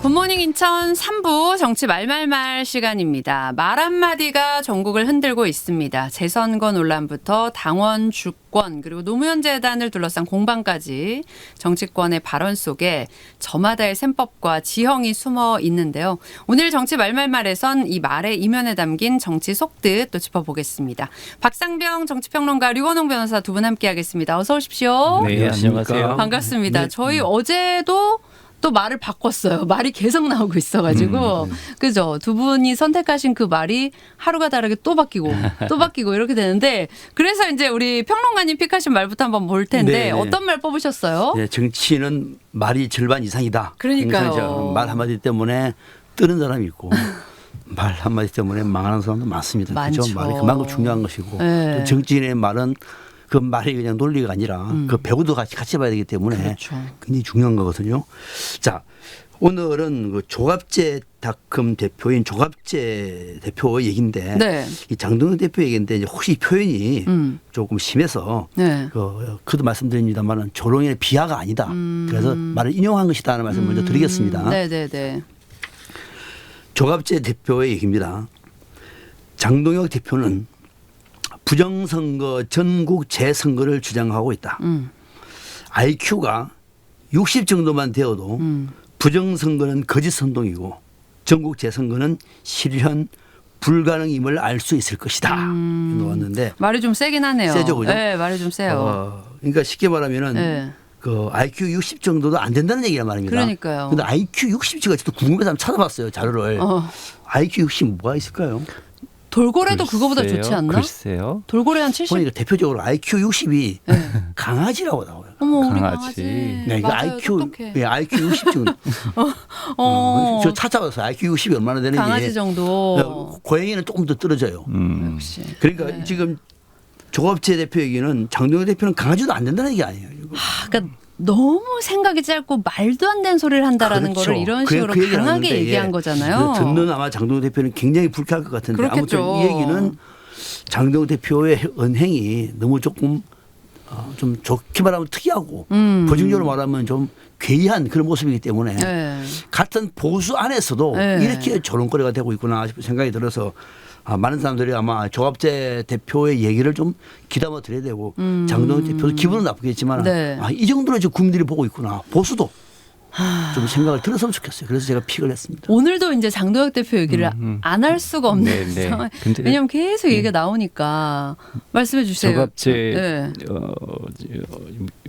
굿모닝 인천 3부 정치 말말말 시간입니다. 말 한마디가 전국을 흔들고 있습니다. 재선거 논란부터 당원 주권 그리고 노무현 재단을 둘러싼 공방까지 정치권의 발언 속에 저마다의 셈법과 지형이 숨어 있는데요. 오늘 정치 말말말에선 이 말의 이면에 담긴 정치 속뜻 또 짚어보겠습니다. 박상병 정치평론가 류건홍 변호사 두 분 함께하겠습니다. 어서 오십시오. 네, 안녕하세요. 반갑습니다. 네. 저희 어제도 또 말을 바꿨어요. 말이 계속 나오고 있어가지고 그죠? 두 분이 선택하신 그 말이 하루가 다르게 또 바뀌고 또 바뀌고 이렇게 되는데 그래서 이제 우리 평론가님 픽하신 말부터 한번 볼 텐데 네. 어떤 말 뽑으셨어요? 네, 정치는 말이 절반 이상이다. 그러니까요. 말 한마디 때문에 뜨는 사람이 있고 말 한마디 때문에 망하는 사람도 많습니다. 많죠. 그렇죠? 말이 그만큼 중요한 것이고 네. 또 정치인의 말은 그 말이 그냥 논리가 아니라 그 배우도 같이 봐야 되기 때문에 그렇죠. 굉장히 중요한 거거든요. 자, 오늘은 그 조갑제닷컴 대표인 조갑제 대표 얘기인데 네. 이 장동영 대표 얘기인데 이제 혹시 이 표현이 조금 심해서 네. 그도 말씀드립니다만은 조롱의 비하가 아니다. 그래서 말을 인용한 것이다라는 말씀 먼저 드리겠습니다. 네네네. 조갑제 대표의 얘기입니다. 장동영 대표는 부정선거 전국 재선거를 주장하고 있다. IQ가 60 정도만 되어도 부정선거는 거짓선동이고 전국 재선거는 실현 불가능임을 알 수 있을 것이다. 놓았는데 말이 좀 세긴 하네요. 세죠, 그죠? 네, 말이 좀 세요. 그러니까 쉽게 말하면은 네. 그 IQ 60 정도도 안 된다는 얘기란 말입니다. 그러니까요. 근데 IQ 60가 저도 궁금해서 한번 찾아봤어요. 자료를. IQ 60 뭐가 있을까요? 돌고래도 그거보다 좋지 않나? 글쎄요. 돌고래 한 70? 보니까 대표적으로 IQ 60이 강아지라고 나와요. 어머 우리 강아지. 강아지. 네, 이거 맞아요, IQ, 똑똑해. 예, IQ 60 정도. 저 찾아봤어요. IQ 60이 얼마나 되는지. 강아지 정도. 고양이는 조금 더 떨어져요. 역시. 그러니까 지금 조갑제 대표 얘기는 장동영 대표는 강아지도 안 된다는 얘기 아니에요. 이거. 그러니까 너무 생각이 짧고 말도 안 되는 소리를 한다라는 그렇죠. 거를 이런 그 식으로 얘기를 강하게 하는데, 얘기한 예. 거잖아요. 듣는 아마 장동영 대표는 굉장히 불쾌할 것 같은데 그렇겠죠. 아무튼 이 얘기는 장동영 대표의 언행이 너무 조금 좀 좋게 말하면 특이하고 보증적으로 말하면 좀 괴이한 그런 모습이기 때문에 네. 같은 보수 안에서도 네. 이렇게 조롱거리가 되고 있구나 싶은 생각이 들어서 많은 사람들이 아마 조갑제 대표의 얘기를 좀 귀담아 드려야 되고 장동영 대표도 기분은 나쁘겠지만 네. 이 정도로 지금 국민들이 보고 있구나. 보수도 좀 생각을 들었으면 좋겠어요. 그래서 제가 픽을 했습니다. 오늘도 이제 장동혁 대표 얘기를 안 할 수가 없는 네, 네. 상황. 근데 왜냐하면 계속 얘기가 나오니까 말씀해 주세요. 조갑제 네.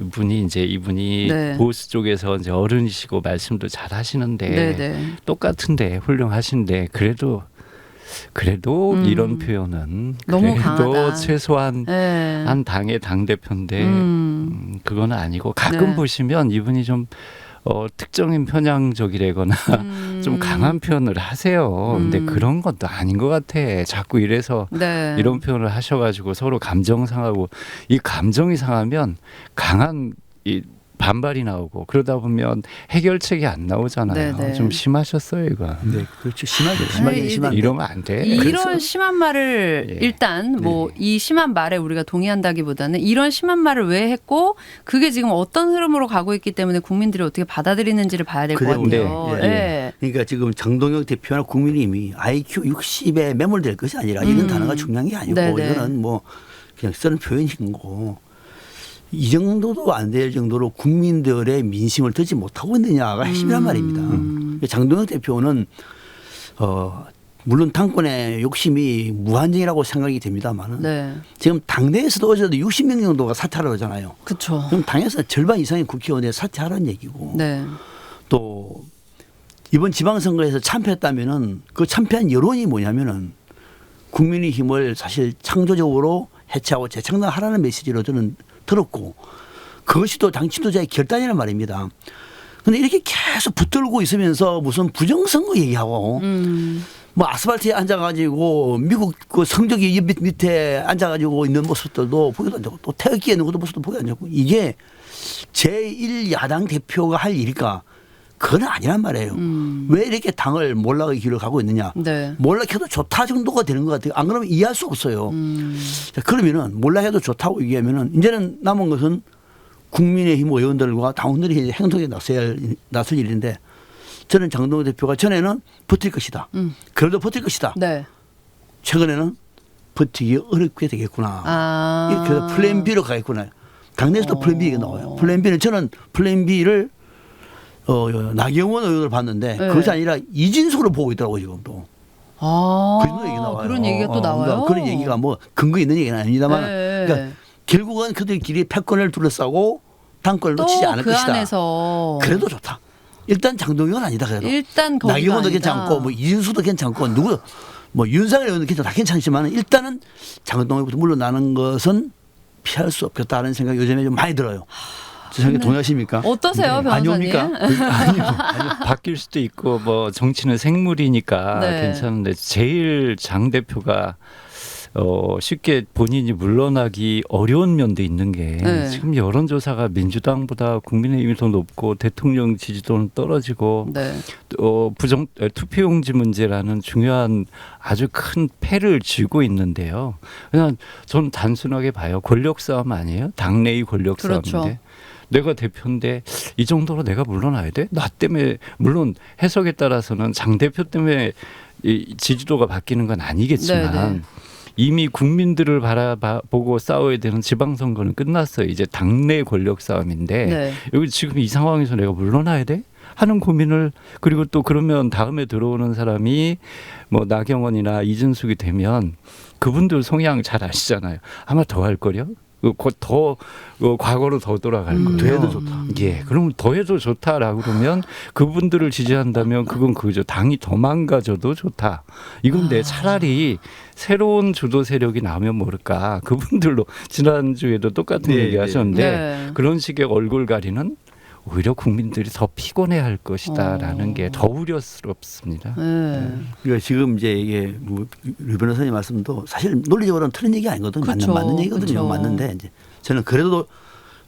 분이 이제 이분이 네. 보수 쪽에서 이제 어른이시고 말씀도 잘 하시는데 네, 네. 똑같은데 훌륭하신데 그래도 이런 표현은 너무 그래도 강하다. 최소한 네. 한 당의 당 대표인데 그건 아니고 가끔 네. 보시면 이분이 좀 특정인 편향적이라거나 좀 강한 표현을 하세요. 근데 그런 것도 아닌 것 같아. 자꾸 이래서 네. 이런 표현을 하셔가지고 서로 감정 상하고 이 감정이 상하면 강한 이 반발이 나오고 그러다 보면 해결책이 안 나오잖아요. 네, 네. 좀 심하셨어요, 이거. 네, 그렇죠. 심하게 아니, 심한데. 이러면 안 돼. 이런 심한 말을 예. 일단 뭐 이 심한 말에 우리가 동의한다기보다는 이런 심한 말을 왜 했고 그게 지금 어떤 흐름으로 가고 있기 때문에 국민들이 어떻게 받아들이는지를 봐야 될 것 그래요. 같아요. 네. 네. 그러니까 지금 장동영 대표나 국민의힘이 IQ 60에 매몰될 것이 아니라 이런 단어가 중요한 게 아니고 네네. 이거는 뭐 그냥 쓰는 표현인 거고 이 정도도 안 될 정도로 국민들의 민심을 듣지 못하고 있느냐가 핵심이란 말입니다. 장동영 대표는 물론 당권의 욕심이 무한정이라고 생각이 됩니다만 네. 지금 당내에서도 어제도 60명 정도가 사퇴하라고 하잖아요. 그렇죠. 그럼 당에서 절반 이상의 국회의원이 사퇴하라는 얘기고 네. 또 이번 지방선거에서 참패했다면은 그 참패한 여론이 뭐냐면은 국민의힘을 사실 창조적으로 해체하고 재창단하라는 메시지로 저는 들었고 그것이 또 당 지도자의 결단이란 말입니다. 그런데 이렇게 계속 붙들고 있으면서 무슨 부정선거 얘기하고 뭐 아스팔트에 앉아가지고 미국 그 성적이 밑에 앉아가지고 있는 모습들도 보기도 안 좋고 또 태극기에 있는 것도 모습도 보기도 안 좋고 이게 제1야당 대표가 할 일일까? 그건 아니란 말이에요. 왜 이렇게 당을 몰락의 길을 가고 있느냐. 네. 몰락해도 좋다 정도가 되는 것 같아요. 안 그러면 이해할 수 없어요. 자, 그러면은 몰락해도 좋다고 얘기하면은 이제는 남은 것은 국민의힘 의원들과 당원들이 행동에 나설 일인데 저는 장동혁 대표가 전에는 버틸 것이다. 그래도 버틸 것이다. 네. 최근에는 버티기 어렵게 되겠구나. 아. 이렇게 해서 플랜 B로 가겠구나. 당내에서도 플랜 B가 나와요. 플랜 B는 저는 플랜 B를 나경원 의원을 봤는데 네. 그것이 아니라 이진숙으로 보고 있더라고요 지금 또. 아. 그 정도 얘기 나와요. 그런 얘기가 또 나와요. 그러니까 그런 얘기가 뭐 근거 있는 얘기는 아닙니다만 네. 그러니까 결국은 그들끼리 패권을 둘러싸고 당권을 놓치지 않을 또 그 것이다. 안에서 그래도 좋다. 일단 장동혁은 아니다 그래도. 일단 거기가 나경원도 아니다. 괜찮고 뭐 이진수도 괜찮고 누구 뭐 윤석열 의원도 괜찮다 괜찮지만 일단은 장동혁부터 물러나는 것은 피할 수 없겠다는 생각이 요즘에 좀 많이 들어요. 저 생각에 동의하십니까? 어떠세요, 변호사님? 아니옵니까? 바뀔 수도 있고 뭐 정치는 생물이니까 네. 괜찮은데 제일 장 대표가 쉽게 본인이 물러나기 어려운 면도 있는 게 네. 지금 여론조사가 민주당보다 국민의힘이 더 높고 대통령 지지도는 떨어지고 네. 투표용지 문제라는 중요한 아주 큰 패를 쥐고 있는데요. 그냥 저는 단순하게 봐요. 권력 싸움 아니에요? 당내의 권력 그렇죠. 싸움인데. 내가 대표인데 이 정도로 내가 물러나야 돼? 나 때문에 물론 해석에 따라서는 장 대표 때문에 이 지지도가 바뀌는 건 아니겠지만 네네. 이미 국민들을 바라보고 싸워야 되는 지방선거는 끝났어요. 이제 당내 권력 싸움인데 네. 여기 지금 이 상황에서 내가 물러나야 돼? 하는 고민을 그리고 또 그러면 다음에 들어오는 사람이 뭐 나경원이나 이준숙이 되면 그분들 성향 잘 아시잖아요. 아마 더 할 거요. 더 과거로 더 돌아갈 거예요. 더해도 좋다. 예, 그럼 더해도 좋다라고 그러면 그분들을 지지한다면 그건 그죠. 당이 더 망가져도 좋다. 이건데 차라리 새로운 주도 세력이 나오면 모를까. 그분들로 지난주에도 똑같은 네, 얘기 하셨는데 네. 그런 식의 얼굴 가리는 오히려 국민들이 더 피곤해할 것이다라는 게 더 우려스럽습니다. 네. 그러니까 지금 이제 이게 뭐 류 변호사님 말씀도 사실 논리적으로는 틀린 얘기 아니거든요. 그쵸. 맞는 얘기거든요. 그쵸. 맞는데 이제 저는 그래도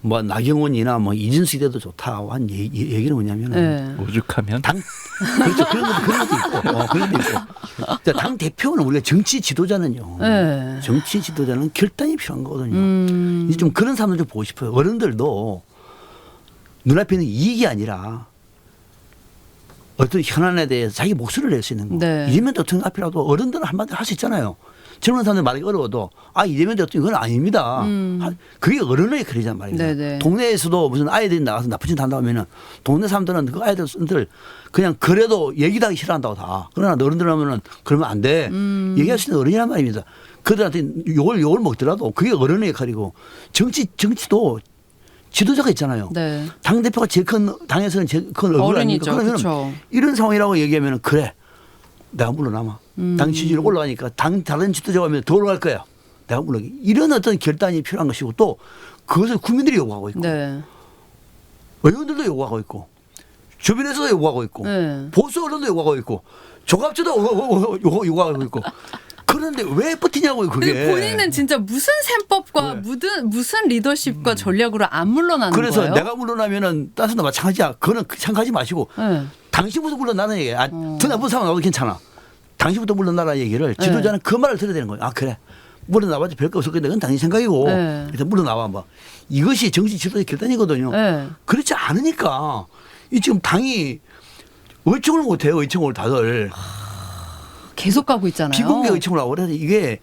뭐 나경원이나 뭐 이진숙이 돼도 좋다고 한 얘기는 뭐냐면은 네. 오죽하면 그렇죠. 그런 것도 있고 그런 것도 있고. 자, 당 대표는 우리가 정치 지도자는요. 네. 정치 지도자는 결단이 필요한 거거든요. 이제 좀 그런 사람들 좀 보고 싶어요. 어른들도 눈앞에 있는 이익이 아니라 어떤 현안에 대해서 자기 목소리를 낼 수 있는 거. 네. 이재명 대통령 앞이라도 어른들은 한마디 할 수 있잖아요. 젊은 사람들 말이 어려워도 이재명 대통령 그건 아닙니다. 그게 어른의 역할이란 말입니다. 네네. 동네에서도 무슨 아이들이 나가서 나쁜 짓 한다고 하면은 동네 사람들은 그 아이들 그냥 그래도 얘기도 하기 싫어한다고 다. 그러나 어른들 하면은 그러면 안 돼. 얘기할 수 있는 어른이란 말입니다. 그들한테 욕을 먹더라도 그게 어른의 역할이고 정치도 지도자가 있잖아요. 네. 당대표가 제일 큰, 당에서는 제일 큰 얼굴 아닙니까? 어른이죠. 그러면 그렇죠. 이런 상황이라고 얘기하면 그래. 내가 물러나마. 당 지지율 올라가니까 다른 지도자가 오면 더 올라갈 거야. 내가 물러나기. 이런 어떤 결단이 필요한 것이고 또 그것을 국민들이 요구하고 있고 네. 의원들도 요구하고 있고 주변에서도 요구하고 있고 네. 보수 언론도 요구하고 있고 조갑제도 요구하고 있고 그런데 왜 버티냐고요 그게. 근데 본인은 진짜 무슨 셈법과 무슨 리더십과 전략으로 안 물러나는 그래서 거예요? 내가 물러나면은 다른 사람도 마찬가지야. 그거는 생각하지 마시고 네. 당신부터 물러나는 얘기야. 더 나쁜 상황 나도 괜찮아. 당신부터 물러나라 얘기를 지도자는 그 말을 들어야 되는 거예요. 그래. 물러나봐도 별거 없을 건데 그건 당신 생각이고. 네. 그래서 물러나와 뭐. 이것이 정치 지도의 결단이거든요. 네. 그렇지 않으니까 이 지금 당이 의총을 못해요. 의총을 다들. 계속 가고 있잖아요. 비공개 의총을 하고 그래서 이게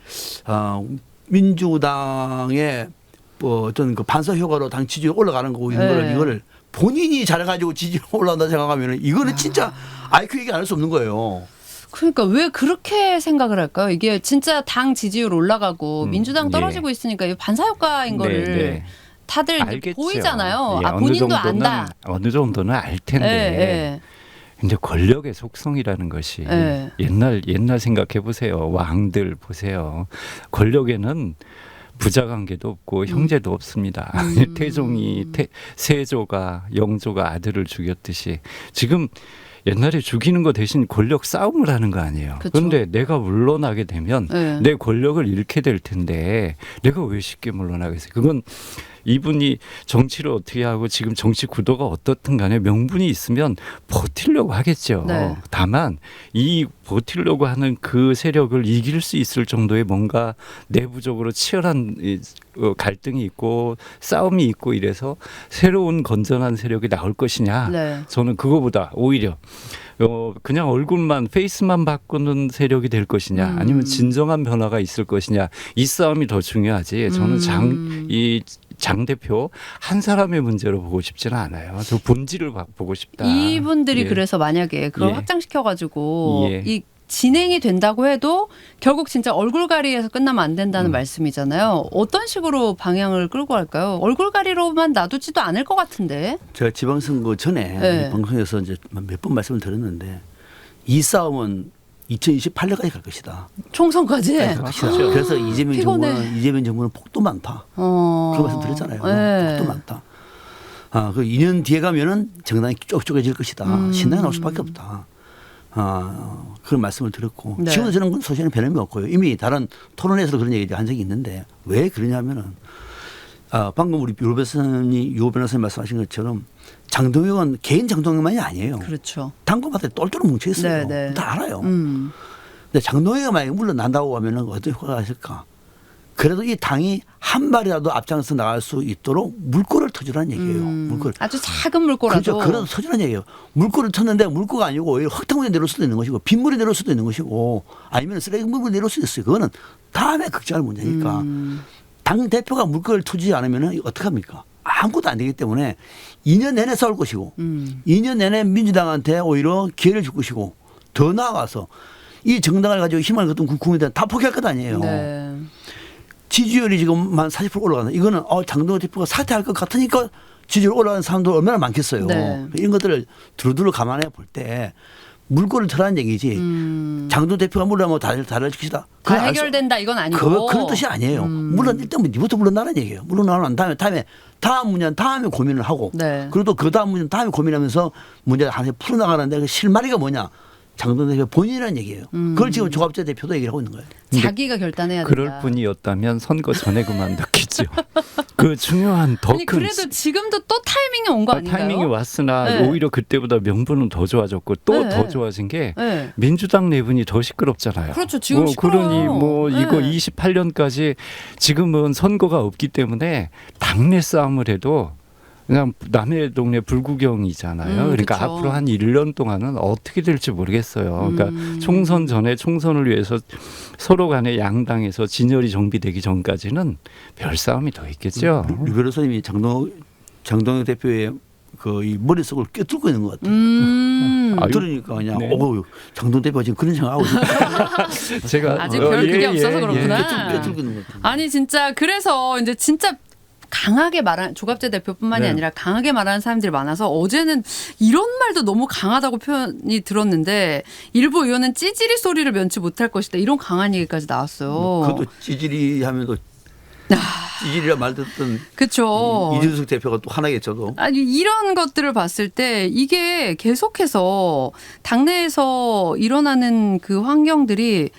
민주당의 뭐 어떤 그 반사 효과로 당 지지율 올라가는 거고 이거를 본인이 잘해가지고 지지율 올라간다 생각하면 이거는 진짜 IQ 얘기 안 할 수 없는 거예요. 그러니까 왜 그렇게 생각을 할까요? 이게 진짜 당 지지율 올라가고 민주당 떨어지고 있으니까 이게 반사 효과인 거를 다들 이제 알겠죠. 보이잖아요. 예, 본인도 안다. 어느 정도는 알 텐데. 근데 권력의 속성이라는 것이 옛날 생각해 보세요. 왕들 보세요. 권력에는 부자 관계도 없고 형제도 없습니다. 태종이 세조가 영조가 아들을 죽였듯이 지금 옛날에 죽이는 거 대신 권력 싸움을 하는 거 아니에요. 그런데 내가 물러나게 되면 내 권력을 잃게 될 텐데 내가 왜 쉽게 물러나겠어요. 그건 이분이 정치를 어떻게 하고 지금 정치 구도가 어떻든 간에 명분이 있으면 버티려고 하겠죠. 다만 이 버티려고 하는 그 세력을 이길 수 있을 정도의 뭔가 내부적으로 치열한 갈등이 있고 싸움이 있고 이래서 새로운 건전한 세력이 나올 것이냐. 네. 저는 그거보다 오히려 그냥 얼굴만 페이스만 바꾸는 세력이 될 것이냐 아니면 진정한 변화가 있을 것이냐 이 싸움이 더 중요하지. 저는 장 대표 한 사람의 문제로 보고 싶지는 않아요. 저 본질을 보고 싶다. 이분들이 예. 그래서 만약에 그걸 예. 확장시켜가지고 예. 이 진행이 된다고 해도 결국 진짜 얼굴가리에서 끝나면 안 된다는 말씀이잖아요. 어떤 식으로 방향을 끌고 갈까요? 얼굴가리로만 놔두지도 않을 것 같은데. 제가 지방선거 전에 네. 방송에서 이제 몇 번 말씀을 드렸는데 이 싸움은 2028년까지 갈 것이다. 총선까지. 갈 것이다. 그렇죠. 그래서 이재명 피곤해. 정부는 폭도 많다. 그런 말씀 드렸잖아요. 네. 폭도 많다. 그 2년 뒤에 가면은 정당이 쪼개질 것이다. 신당이 나올 수밖에 없다. 그런 말씀을 드렸고 네. 지금도 저는 소신에 변함이 없고요. 이미 다른 토론에서 그런 얘기 한 적이 있는데 왜 그러냐면은 방금 우리 유 변호사님 말씀하신 것처럼 장동혁은 개인 장동혁만이 아니에요. 그렇죠. 당권파트에 똘똘 뭉쳐 있어요. 네, 네. 다 알아요. 근데 장동혁이 만약에 물러난다고 하면은 어떤 효과가 있을까? 그래도 이 당이 한 발이라도 앞장서 나갈 수 있도록 물꼬를 터주라는 얘기예요. 물꼬를. 아주 작은 물꼬라도. 그렇죠. 그래도 터주라는 얘기예요. 물꼬를 텄는데 물꼬가 아니고 오히려 흙탕물이 내려올 수도 있는 것이고 빗물이 내려올 수도 있는 것이고 아니면 쓰레기물이 내려올 수도 있어요. 그거는 다음에 걱정할 문제니까. 당 대표가 물꼬를 터주지 않으면 어떡합니까? 아무것도 안 되기 때문에 2년 내내 싸울 것이고 2년 내내 민주당한테 오히려 기회를 줄 것이고 더 나아가서 이 정당을 가지고 힘을 갖던 국민들은 다 포기할 것 아니에요. 네. 지지율이 지금 한 40% 올라가는 이거는 장동혁 대표가 사퇴할 것 같으니까 지지율 올라가는 사람도 얼마나 많겠어요. 네. 이런 것들을 두루두루 감안해 볼 때 물꼬를 터라는 얘기지 장동혁 대표가 물러나면 다 달라질 다 해결된다 이건 아니고. 그런 뜻이 아니에요. 물론 일단 니부터 물러나라는 얘기예요. 물러나는 다음에 다음 문제는 다음에 고민을 하고 네. 그리고 또 그 다음 문제는 다음에 고민하면서 문제를 하나씩 풀어나가는데 그 실마리가 뭐냐. 장동혁 대표 본인이라는 얘기예요. 그걸 지금 조갑재 대표도 얘기를 하고 있는 거예요. 자기가 결단해야 된다. 그럴 뿐이었다면 선거 전에 그만뒀겠죠. 그 중요한 더 아니 큰 그래도 지금도 또 타이밍이 온 거 아닌가요? 타이밍이 왔으나 네. 오히려 그때보다 명분은 더 좋아졌고 또 네. 더 좋아진 게 네. 민주당 내분이 더 시끄럽잖아요. 그렇죠. 지금 시끄러워요. 그러니 뭐 이거 네. 28년까지 지금은 선거가 없기 때문에 당내 싸움을 해도 그냥 남의 동네 불구경이잖아요. 그러니까 그쵸. 앞으로 한 1년 동안은 어떻게 될지 모르겠어요. 그러니까 총선 전에 총선을 위해서 서로 간에 양당에서 진열이 정비되기 전까지는 별 싸움이 더 있겠죠. 유 변호사님이 장동혁 대표의 이 머릿속을 꿰뚫고 있는 것 같아요. 아유, 들으니까 그냥 네. 장동혁 대표가 지금 그런 생각하고 있어요. 제가 아직 별 그게 없어서 그렇구나. 꿰뚫고 있는 것 같아요. 아니 진짜 그래서 이제 진짜 강하게 말한 조갑재 대표뿐만이 네. 아니라 강하게 말하는 사람들이 많아서 어제는 이런 말도 너무 강하다고 표현이 들었는데 일부 의원은 찌질이 소리를 면치 못할 것이다 이런 강한 얘기까지 나왔어요. 그것도 찌질이 하면 찌질이라 말 듣던 그렇죠. 이준석 대표가 또 하나겠죠. 또. 아니 이런 것들을 봤을 때 이게 계속해서 당내에서 일어나는 그 환경들이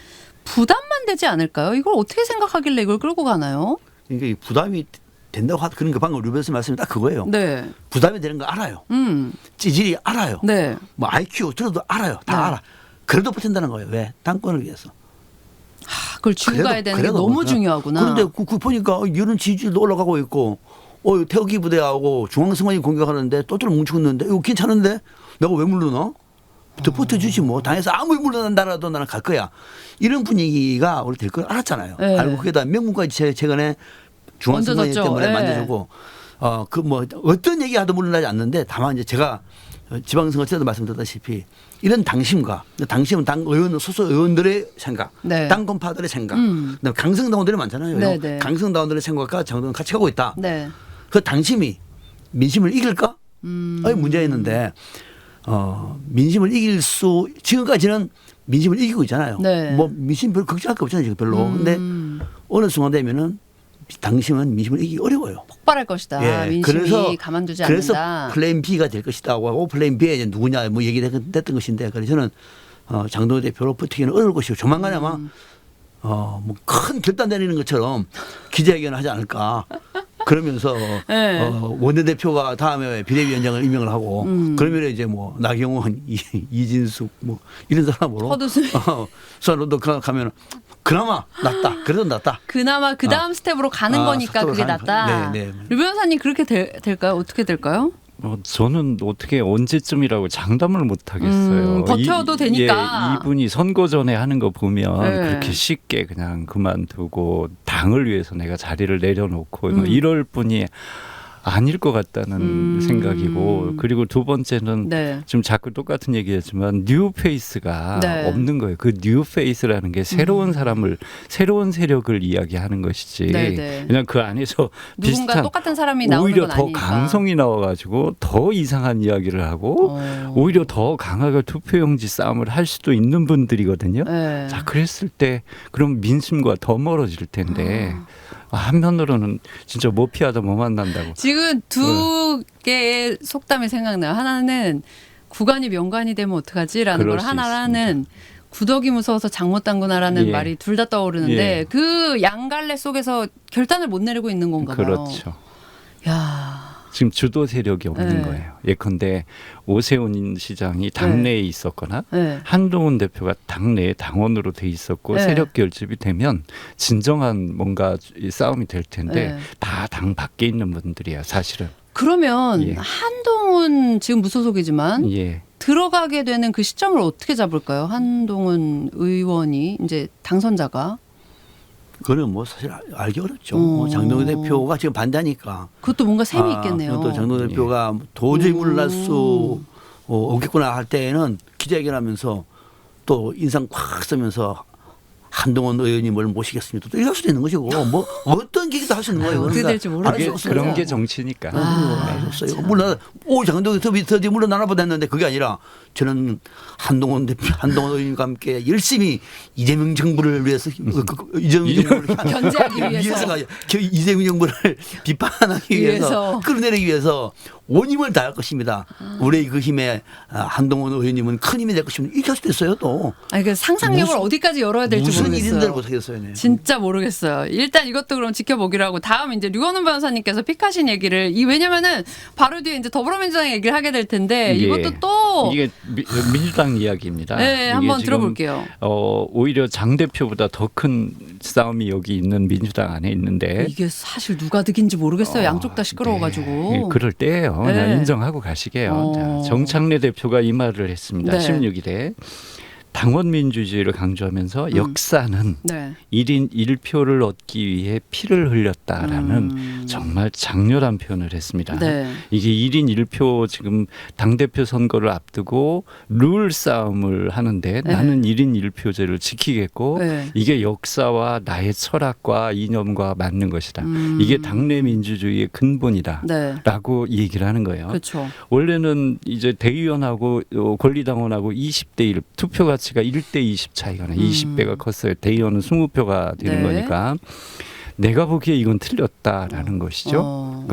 부담만 되지 않을까요? 이걸 어떻게 생각하길래 이걸 끌고 가나요? 그러니까 이 부담이 된다고 하던 그 방금 류변수 말씀이 딱 그거예요. 네. 부담이 되는 거 알아요. 찌질이 알아요. 네. 뭐 IQ 들어도 알아요. 다 네. 알아. 그래도 버틴다는 거예요. 왜? 당권을 위해서. 그걸 쥐고 가야 되는 게 너무 중요하구나. 그런데 그 보니까 이런 지지율도 올라가고 있고 태극기 부대하고 중앙선관위 공격하는데 또또로 뭉치고 있는데 이거 괜찮은데 내가 왜 물러나? 더 버텨주지 뭐. 당에서 아무리 물러난다라도 나는 갈 거야. 이런 분위기가 원래 될 걸 알았잖아요. 네. 알고 거기다 명분까지 최근에 중앙선관위 얹어졌죠. 때문에 네. 만들어주고 그 뭐 어떤 얘기하도 물러나지 않는데 다만 이제 제가 지방선거 때도 말씀드렸다시피 이런 당심과 당심은 당 의원 소속 의원들의 생각, 네. 당권파들의 생각, 그다음에 강성당원들이 많잖아요. 네, 네. 강성당원들의 생각과 장동은 같이 가고 있다. 네. 그 당심이 민심을 이길까? 이 문제가 있는데 민심을 이길 수 지금까지는 민심을 이기고 있잖아요. 네. 뭐 민심 별로 걱정할 거 없잖아요. 지금 별로. 근데 어느 순간 되면은 당심은 민심을 이기기 어려워요. 폭발할 것이다. 민심이 가만두지 그래서 않는다. 플랜 B가 될 것이다고 하고 플랜 B에 이제 누구냐 뭐 얘기됐던 것인데 그래서 저는 장동혁 대표로 버티기는 어려울 것이고 조만간에 아마 뭐 큰 결단 내리는 것처럼 기자회견을 하지 않을까 그러면서 네. 원내대표가 다음에 비대위원장을 임명을 하고 그러면 이제 뭐 나경원, 이진숙 뭐 이런 사람으로 허두순. 사람도 가면 그나마 낫다. 그래도 낫다. 그나마 그 다음 스텝으로 가는 거니까 스텝으로 그게 가는 낫다. 네. 류 변호사님 그렇게 될까요? 어떻게 될까요? 저는 어떻게 언제쯤이라고 장담을 못 하겠어요. 버텨도 되니까. 예, 이분이 선거 전에 하는 거 보면 네. 그렇게 쉽게 그냥 그만두고 당을 위해서 내가 자리를 내려놓고 뭐 이럴 분이 아닐 것 같다는 생각이고, 그리고 두 번째는 네. 지금 자꾸 똑같은 얘기하지만 뉴 페이스가 네. 없는 거예요. 그 뉴 페이스라는 게 새로운 사람을, 새로운 세력을 이야기하는 것이지. 네. 그냥 그 안에서 누군가 비슷한, 똑같은 사람이 나오는 오히려 건 더 아니니까. 강성이 나와가지고 더 이상한 이야기를 하고 오히려 더 강하게 투표용지 싸움을 할 수도 있는 분들이거든요. 네. 자, 그랬을 때 그럼 민심과 더 멀어질 텐데 한편으로는 진짜 못 피하다 못 만난다고. 지금 두 개의 속담이 생각나요. 하나는 구간이 명관이 되면 어떡하지라는 그럴 걸, 수 하나는 구더기 무서워서 장 못 담그나라는 예. 말이 둘 다 떠오르는데 예. 그 양갈래 속에서 결단을 못 내리고 있는 건가 봐요. 그렇죠. 야. 지금 주도 세력이 없는 네. 거예요. 예컨대 오세훈 시장이 당내에 있었거나 네. 한동훈 대표가 당내에 당원으로 돼 있었고 네. 세력 결집이 되면 진정한 뭔가 이 싸움이 될 텐데 네. 다 당 밖에 있는 분들이야 사실은. 그러면 예. 한동훈 지금 무소속이지만 예. 들어가게 되는 그 시점을 어떻게 잡을까요? 한동훈 의원이 이제 당선자가. 그거는 뭐 사실 알기 어렵죠. 뭐 장동현 대표가 지금 반대하니까. 그것도 뭔가 셈이 있겠네요. 또 장동현 대표가 도저히 물러날 수 없겠구나 할 때에는 기자회견하면서 또 인상 콱 쓰면서 한동훈 의원님을 모시겠습니다. 또 이럴 수도 있는 것이고 뭐 어떤 얘기도 할 수 있는 거예요. 어떻게 될지 모르겠어요. 알수 그런 없어요. 게 정치니까. 알수 없어요. 물론 장동현 대표 물러나나 보다 했는데 그게 아니라 저는 한동훈 대표, 한동훈 의원님과 함께 열심히 이재명 정부를 위해서 이재명 정부를 견제하기 위해서. 위해서가 이재명 정부를 비판하기 위해서 끌어내리기 위해서 온 힘을 다할 것입니다. 우리의 그 힘에 한동훈 의원님은 큰 힘이 될 것입니다. 이렇게 할 수도 있어요 또. 아니 그 상상력을 어디까지 열어야 될지 무슨 모르겠어요. 일인들 못하겠어요. 네. 진짜 모르겠어요. 일단 이것도 그럼 지켜보기로 하고 다음 이제 류건우 변호사님께서 픽하신 얘기를 왜냐면은 바로 뒤에 이제 더불어민주당 얘기를 하게 될 텐데 이것도 또 이게 민주당 이야기입니다. 네, 이게 한번 지금, 들어볼게요. 오히려 장 대표보다 더 큰 싸움이 여기 있는 민주당 안에 있는데 이게 사실 누가 득인지 모르겠어요. 양쪽 다 시끄러워가지고. 네, 그럴 때예요. 네. 그냥 인정하고 가시게요. 자, 정창래 대표가 이 말을 했습니다. 네. 16일에 당원 민주주의를 강조하면서 역사는 네. 1인 1표를 얻기 위해 피를 흘렸다라는 정말 장렬한 표현을 했습니다. 네. 이게 1인 1표 지금 당대표 선거를 앞두고 룰 싸움을 하는데 나는 1인 1표제를 지키겠고 네. 이게 역사와 나의 철학과 이념과 맞는 것이다. 이게 당내 민주주의의 근본이다. 네. 라고 얘기를 하는 거예요. 그렇죠. 원래는 이제 대의원하고 권리당원하고 20대 1 투표 가치가 1대 20 차이가 나요. 20배가 컸어요. 대의원은 20표가 되는 네. 거니까 내가 보기에 이건 틀렸다라는 것이죠.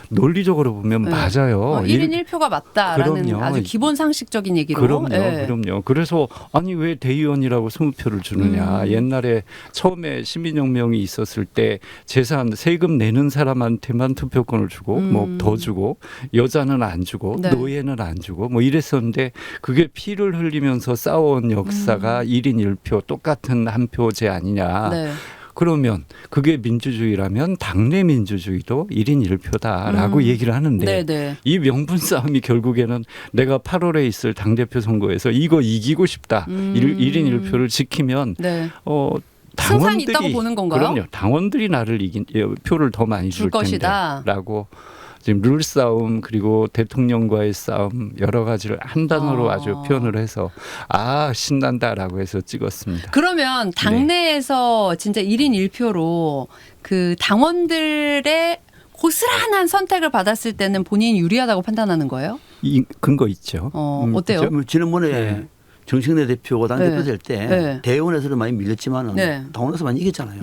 논리적으로 보면 네. 맞아요. 1인 1표가 맞다라는 그럼요. 아주 기본 상식적인 얘기로. 그럼요. 네. 그럼요. 그래서 아니 왜 대의원이라고 20표를 주느냐. 옛날에 처음에 시민혁명이 있었을 때 재산 세금 내는 사람한테만 투표권을 주고 뭐 더 주고 여자는 안 주고 네. 노예는 안 주고 뭐 이랬었는데 그게 피를 흘리면서 싸워온 역사가 1인 1표 똑같은 한 표제 아니냐. 네. 그러면 그게 민주주의라면 당내 민주주의도 1인 1표다라고 얘기를 하는데 네네. 이 명분 싸움이 결국에는 내가 8월에 있을 당대표 선거에서 이거 이기고 싶다. 1인 1표를 지키면 네. 당원들이 승산이 있다고 보는 건가요? 그럼요. 당원들이 나를 표를 더 많이 줄 줄 것이다. 텐데라고 지금 룰 싸움 그리고 대통령과의 싸움 여러 가지를 한 단어로 아주 표현을 해서 신난다라고 해서 찍었습니다. 그러면 당내에서 진짜 1인 1표로 그 당원들의 고스란한 선택을 받았을 때는 본인이 유리하다고 판단하는 거예요? 이 근거 있죠. 어때요? 지난번에 네. 정책내 대표가 당대표 네. 될 때 네. 대의원에서는 많이 밀렸지만은 네. 당원에서 많이 이겼잖아요.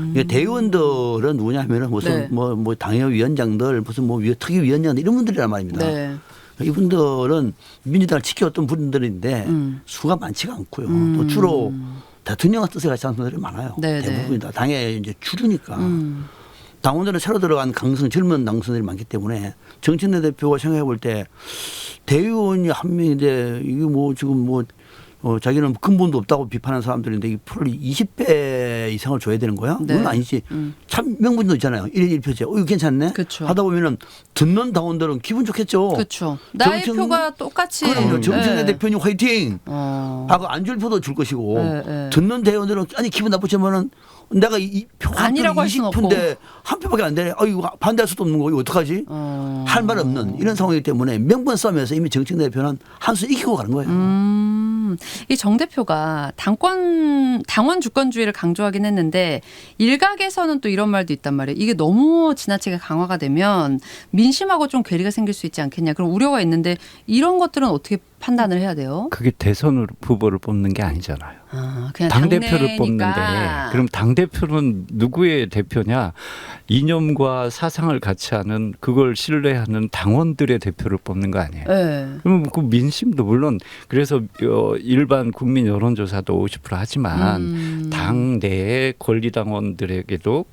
이게 대의원들은 누구냐면은 무슨 네. 뭐 당협위원장들 무슨 뭐 특위위원장들 이런 분들이란 말입니다. 네. 이분들은 민주당을 지켜왔던 분들인데 수가 많지가 않고요. 또 주로 대통령의 뜻에 같이 하는 분들이 많아요. 네, 대부분이 다 당의 이제 주류니까. 당원들은 새로 들어간 젊은 당선들이 많기 때문에 정청래 대표가 생각해 볼 때 대의원이 한 명인데 이게 뭐 지금 뭐 자기는 근본도 없다고 비판하는 사람들인데 이 표를 20배 이상을 줘야 되는 거야? 네. 그건 아니지. 참 명분도 있잖아요. 1인 1표제. 이거 괜찮네. 그쵸. 하다 보면은 듣는 당원들은 기분 좋겠죠. 그렇죠. 나의 표가 똑같이. 그럼요. 정청래 네. 대표님 화이팅. 하고 안 줄 표도 줄 것이고 네, 네. 듣는 대원들은 아니 기분 나쁘지만은 내가 이 표가 아니라고 할 수는 20표인데 한 표밖에 안 되네. 이거 반대할 수도 없는 거 이거 어떡하지? 할 말 없는 이런 상황이기 때문에 명분 싸움에서 이미 정청래 대표는 한 수 이기고 가는 거예요. 이 정 대표가 당원 주권주의를 강조하긴 했는데 일각에서는 또 이런 말도 있단 말이에요. 이게 너무 지나치게 강화가 되면 민심하고 좀 괴리가 생길 수 있지 않겠냐 그런 우려가 있는데 이런 것들은 어떻게 판단을 해야 돼요? 그게 대선 후보를 뽑는 게 아니잖아요. 그냥 당 대표를 당내니까. 뽑는데 그럼 당 대표는 누구의 대표냐? 이념과 사상을 같이 하는 그걸 신뢰하는 당원들의 대표를 뽑는 거 아니에요? 네. 그럼 그 민심도 물론 그래서 일반 국민 여론조사도 50% 하지만 당 내의 권리당원들에게도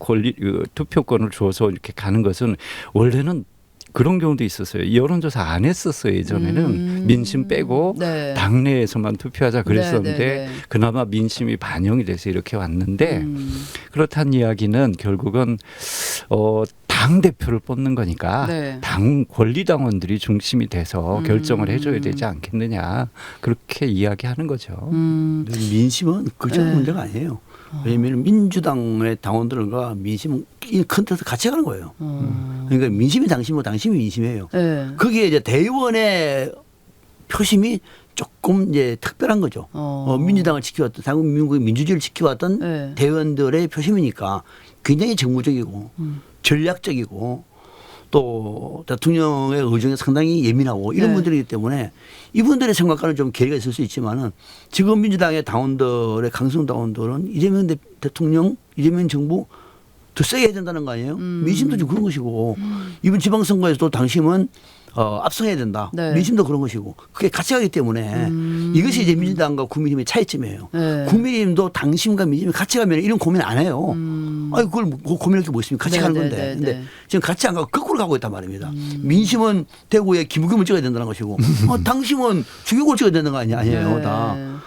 투표권을 줘서 이렇게 가는 것은 원래는 그런 경우도 있었어요. 여론조사 안 했었어요. 예전에는 민심 빼고 네. 당내에서만 투표하자 그랬었는데 네, 네, 네. 그나마 민심이 반영이 돼서 이렇게 왔는데 그렇다는 이야기는 결국은 당 대표를 뽑는 거니까 네. 당 권리당원들이 중심이 돼서 결정을 해줘야 되지 않겠느냐 그렇게 이야기하는 거죠. 민심은 그 정도 네. 문제가 아니에요. 왜냐하면 민주당의 당원들과 민심은 큰 뜻을 같이 가는 거예요. 그러니까 민심이 당심이고 당심이 민심이에요. 네. 거기에 이제 대의원의 표심이 조금 이제 특별한 거죠. 민주당을 지켜왔던 대한민국의 민주주의를 지켜왔던 네. 대의원들의 표심이니까 굉장히 정무적이고 전략적이고 또 대통령의 의중에 상당히 예민하고 이런 네. 분들이기 때문에 이분들의 생각과는 좀 괴리가 있을 수 있지만은 지금 민주당의 당원들의 강성 당원들은 이재명 대통령, 이재명 정부 더 세게 해야 된다는 거 아니에요? 민심도 좀 그런 것이고 이번 지방선거에서도 당심은 압승해야 된다. 네. 민심도 그런 것이고 그게 같이 가기 때문에 이것이 이제 민주당과 국민의힘의 차이점이에요. 네. 국민의힘도 당심과 민심이 같이 가면 이런 고민 안 해요. 아니 그걸 고민할 게 뭐 있습니까? 같이 네, 가는 네, 건데. 네, 근데 네. 지금 같이 안 가고 거꾸로 가고 있단 말입니다. 민심은 대구에 김부겸을 찍어야 된다는 것이고 당심은 주경을 찍어야 되는 거 아니에요. 네. 다.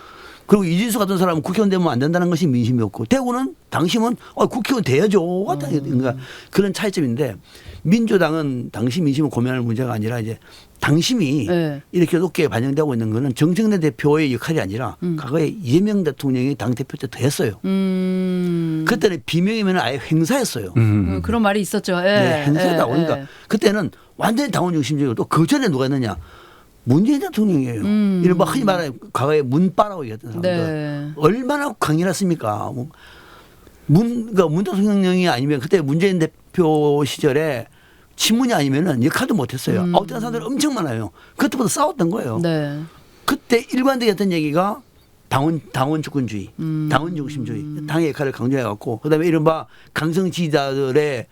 그리고 이진수 같은 사람은 국회의원 되면 안 된다는 것이 민심이었고 대구는 당심은 국회의원 돼야죠. 그러니까 그런 차이점인데 민주당은 당시 민심을 고민할 문제가 아니라 이제 당심이 네. 이렇게 높게 반영되고 있는 거는 정청래 대표의 역할이 아니라 과거에 이재명 대통령이 당대표 때 더 했어요. 그때는 비명이면 아예 행사였어요. 그런 말이 있었죠. 예. 네, 행사다. 예, 그러니까 예. 그때는 완전히 당원 중심적이고 또 그 전에 누가 했느냐. 문재인 대통령이에요. 이른바 흔히 말하는 과거에 문빠라고 얘기했던 사람들. 네. 얼마나 강인했습니까. 그러니까 문 대통령이 아니면 그때 문재인 대표 시절에 친문이 아니면은 역할도 못했어요. 아웃된 사람들 엄청 많아요. 그때부터 싸웠던 거예요. 네. 그때 일관되게 했던 얘기가 당원 주권주의, 당원 중심주의, 당의 역할을 강조해갖고 그다음에 이른바 강성 지지자들의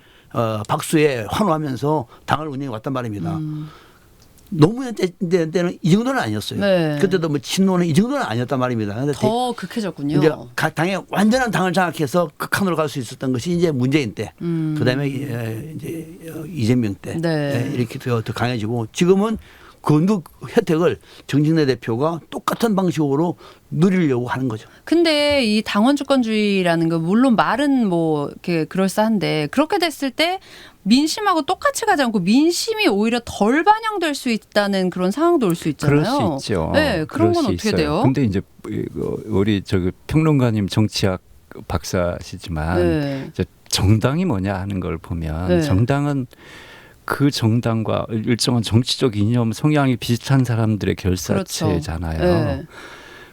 박수에 환호하면서 당을 운영해 왔단 말입니다. 노무현 때는 이 정도는 아니었어요. 네. 그때도 뭐 친노는 이 정도는 아니었단 말입니다. 근데 더 극해졌군요. 이제 당의 완전한 당을 장악해서 극한으로 갈 수 있었던 것이 이제 문재인 때, 그다음에 이제 이재명 때 네. 이렇게 더 강해지고 지금은 그 혜택을 정청래 대표가 똑같은 방식으로 누리려고 하는 거죠. 근데 이 당원 주권주의라는 거 물론 말은 뭐 이렇게 그럴싸한데 그렇게 됐을 때 민심하고 똑같이 가지 않고 민심이 오히려 덜 반영될 수 있다는 그런 상황도 올 수 있잖아요. 그럴 수 있죠. 네, 그런 건 어떻게 돼요? 근데 이제 우리 평론가님 정치학 박사시지만 네. 이제 정당이 뭐냐 하는 걸 보면 네. 정당은 그 정당과 일정한 정치적 이념 성향이 비슷한 사람들의 결사체잖아요. 그렇죠. 네.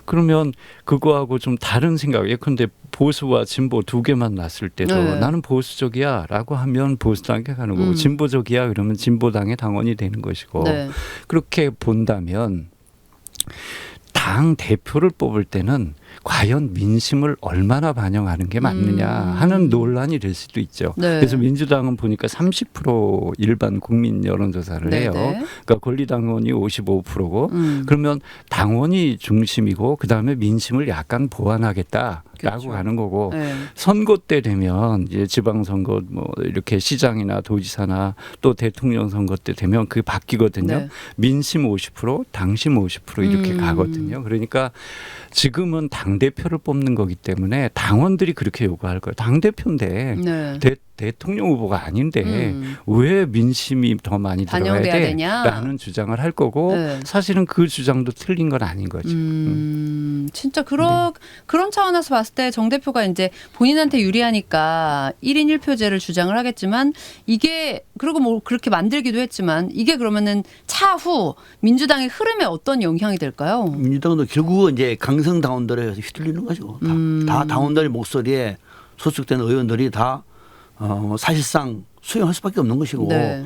그러면 그거하고 좀 다른 생각. 예컨대 보수와 진보 두 개만 났을 때도 네. 나는 보수적이야라고 하면 보수당에 가는 거고 진보적이야 그러면 진보당의 당원이 되는 것이고 네. 그렇게 본다면 당 대표를 뽑을 때는 과연 민심을 얼마나 반영하는 게 맞느냐 하는 논란이 될 수도 있죠. 네. 그래서 민주당은 보니까 30% 일반 국민 여론조사를 네, 해요. 네. 그러니까 권리당원이 55%고 그러면 당원이 중심이고 그다음에 민심을 약간 보완하겠다라고 그렇죠. 하는 거고 네. 선거 때 되면 이제 지방선거 뭐 이렇게 시장이나 도지사나 또 대통령 선거 때 되면 그게 바뀌거든요. 네. 민심 50%, 당심 50% 이렇게 가거든요. 그러니까 지금은 당 대표를 뽑는 거기 때문에 당원들이 그렇게 요구할 거예요. 당 대표인데 네. 대통령 후보가 아닌데 왜 민심이 더 많이 들어가야 반영돼야 돼? 되냐? 라는 주장을 할 거고 네. 사실은 그 주장도 틀린 건 아닌 거죠. 진짜 그런 차원에서 봤을 때 정 대표가 이제 본인한테 유리하니까 1인 1표제를 주장을 하겠지만 이게 그리고 뭐 그렇게 만들기도 했지만 이게 그러면은 차후 민주당의 흐름에 어떤 영향이 될까요? 민주당도 결국은 이제 강성 당원들에 휘둘리는 거죠. 다 당원들의 목소리에 소속된 의원들이 다 사실상 수용할 수밖에 없는 것이고 네.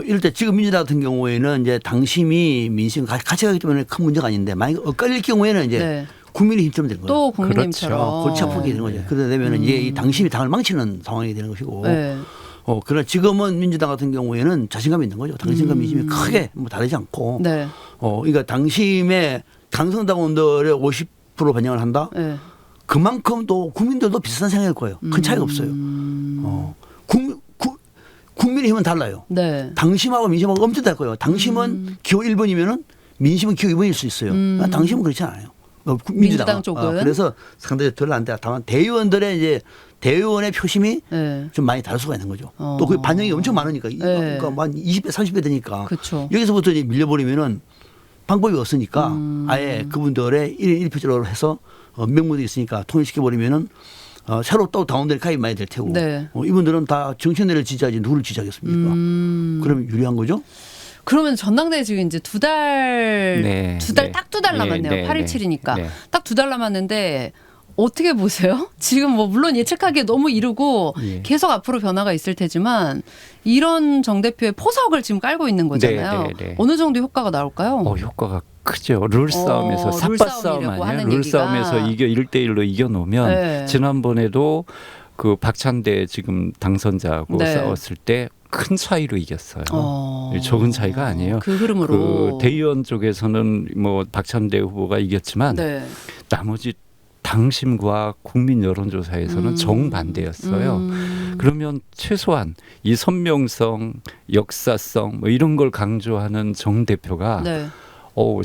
이럴 때 지금 민주당 같은 경우에는 이제 당심이 민심 같이 가기 때문에 큰 문제가 아닌데 만약 엇갈릴 경우에는 이제 네. 국민의힘처럼 되는 거예요. 또 국민의힘처럼 골치 아프게 되는 거죠. 그러다 되면 이제 이 당심이 당을 망치는 상황이 되는 것이고. 네. 그러나 지금은 민주당 같은 경우에는 자신감이 있는 거죠. 당심과 민심이 크게 뭐 다르지 않고. 네. 그러니까 당심의 강성당원들의 50% 반영을 한다. 네. 그만큼 또 국민들도 비슷한 생각일 거예요. 큰 차이가 없어요. 국민의힘은 달라요. 네. 당심하고 민심하고 엄청 다를 거예요. 당심은 기호 1번이면은 민심은 기호 2번일 수 있어요. 당심은 그렇지 않아요. 민주당 쪽은. 그래서 상당히 덜 안 돼. 다만 대의원들의 이제 대의원의 표심이 네. 좀 많이 다를 수가 있는 거죠. 또 그 반영이 엄청 많으니까. 그러니까 한 20배, 30배 되니까. 그렇죠. 여기서부터 이제 밀려버리면은 방법이 없으니까 아예 그분들의 1인 1표제로 해서 명분이 있으니까 통일시켜버리면은 새로 또 당원들이 가입 많이 될 테고 네. 이분들은 다 정치인들을 지지하지 누구를 지지하겠습니까? 그러면 유리한 거죠? 그러면 전당대회 지금 이제 두 달 네, 딱 두 달 남았네요. 네, 8.17이니까. 네. 딱 두 달 남았는데 어떻게 보세요? 지금 뭐 물론 예측하기 너무 이르고 예. 계속 앞으로 변화가 있을 테지만 이런 정 대표의 포석을 지금 깔고 있는 거잖아요. 네, 네, 네. 어느 정도 효과가 나올까요? 효과가 크죠. 룰 싸움에서 삿바 싸움 룰싸움이라고 아니에요? 하는 룰 얘기가. 싸움에서 1대1로 이겨놓으면 네. 지난번에도 그 박찬대 지금 당선자하고 네. 싸웠을 때 큰 차이로 이겼어요. 적은 차이가 아니에요. 그 흐름으로. 그 대의원 쪽에서는 뭐 박찬대 후보가 이겼지만 네. 나머지 당심과 국민 여론조사에서는 정반대였어요. 그러면 최소한 이 선명성, 역사성 뭐 이런 걸 강조하는 정 대표가 네.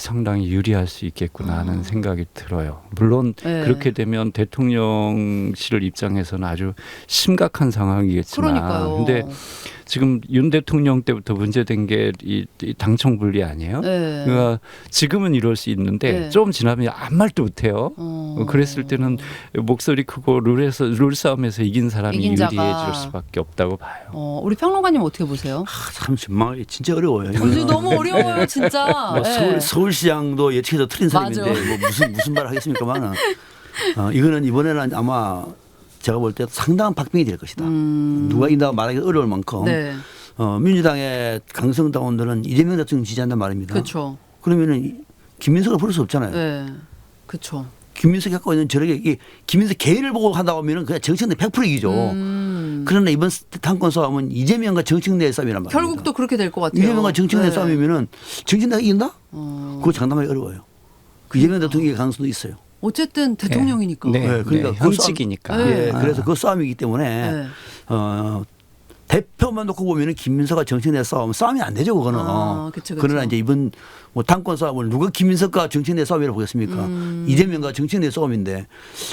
상당히 유리할 수 있겠구나 하는 생각이 들어요. 물론 네. 그렇게 되면 대통령실 입장에서는 아주 심각한 상황이겠지만 그러니까요. 근데 지금 윤 대통령 때부터 문제된 게 이 당청 분리 아니에요? 네. 그러니까 지금은 이럴 수 있는데 네. 좀 지나면 아무 말도 못해요. 그랬을 때는 목소리 크고 룰 싸움에서 이긴 사람이 이긴 자가. 유리해질 수밖에 없다고 봐요. 우리 평론가님 어떻게 보세요? 참 전망이 진짜 어려워요. 요즘 너무 어려워요, 진짜. 뭐 네. 서울시장도 예측해서 틀린 사람인데 맞아. 뭐 무슨 말을 하겠습니까만은 이거는 이번에는 아마 제가 볼 때 상당한 박빙이 될 것이다. 누가 이긴다고 말하기 어려울 만큼 네. 민주당의 강성 당원들은 이재명 대통령 지지한단 말입니다. 그렇죠. 그러면은 김민석을 부를 수 없잖아요. 네. 그렇죠. 김민석이 갖고 있는 저력이 김민석 개인을 보고 한다고 하면은 그냥 정책내 100% 이기죠. 그러나 이번 당권 싸움은 이재명과 정책내 싸움이란 말입니다. 결국 또 그렇게 될 것 같아요. 이재명과 정책내 네. 싸움이면은 정책내가 이긴다? 그거 장담하기 어려워요. 그 이재명 대통령의 가능성도 있어요. 어쨌든 대통령이니까. 네. 그러니까 그 현직이니까. 싸움, 네. 그래서 그 싸움이기 때문에 네. 대표만 놓고 보면은 김민석과 정책내 싸움이 안 되죠, 그거는. 그쵸. 그러나 이제 이번 뭐 당권 싸움을 누가 김민석과 정책내 싸움이라고 보겠습니까? 이재명과 정책내 싸움인데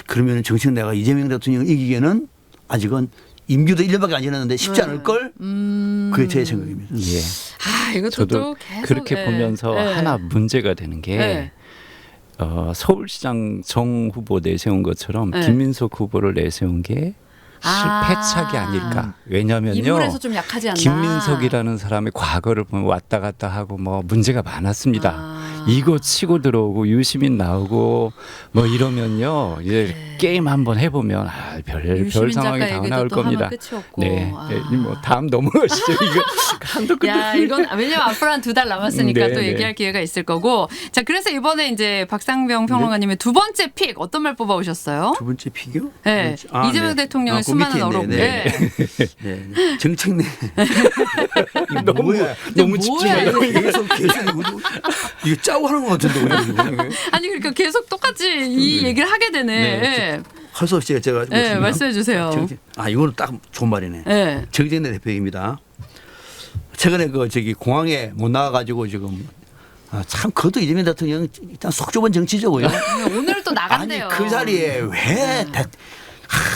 그러면은 정책내가 이재명 대통령을 이기기에는 아직은 임기도 1년밖에 안 지났는데 쉽지 않을 걸. 그게 제 생각입니다. 예. 이것도 저도 또 계속 그렇게 보면서 하나 문제가 되는 게 네. 서울시장 정 후보 내세운 것처럼 네. 김민석 후보를 내세운 게 실패착이 아닐까. 왜냐면요. 인물에서 좀 약하지 않나. 김민석이라는 사람의 과거를 보면 왔다 갔다 하고 뭐 문제가 많았습니다. 이거 치고 들어오고 유시민 나오고 뭐 이러면요. 이제 게임 한번 해보면 별 상황이 다 나올 겁니다. 네. 뭐 다음 넘어가시죠. 이거 한도 끝도. 야, 이건 왜냐면 앞으로 한 2달 남았으니까 네, 또 네. 얘기할 기회가 있을 거고. 자, 그래서 이번에 이제 박상병 평론가님의 두 번째 픽 어떤 말 뽑아오셨어요? 두 번째 피규어? 네. 이재명 대통령의 그 수많은 밑에 어록. 있네. 네. 정책내. 너무 집중해요. 계속 이거 짜고 하는 것 같은데. 아니 그러니까 계속 똑같이 이 얘기를 하게 되네. 네. 할 수 없이 제가 네, 말씀해 주세요. 이거는 딱 좋은 말이네. 네. 정쟁래 대표입니다. 최근에 공항에 못 나가가지고 지금 참 그것도 이재명 대통령 일단 속 좁은 정치적이고요. 오늘 또 나간대요. 아니 그 자리에 왜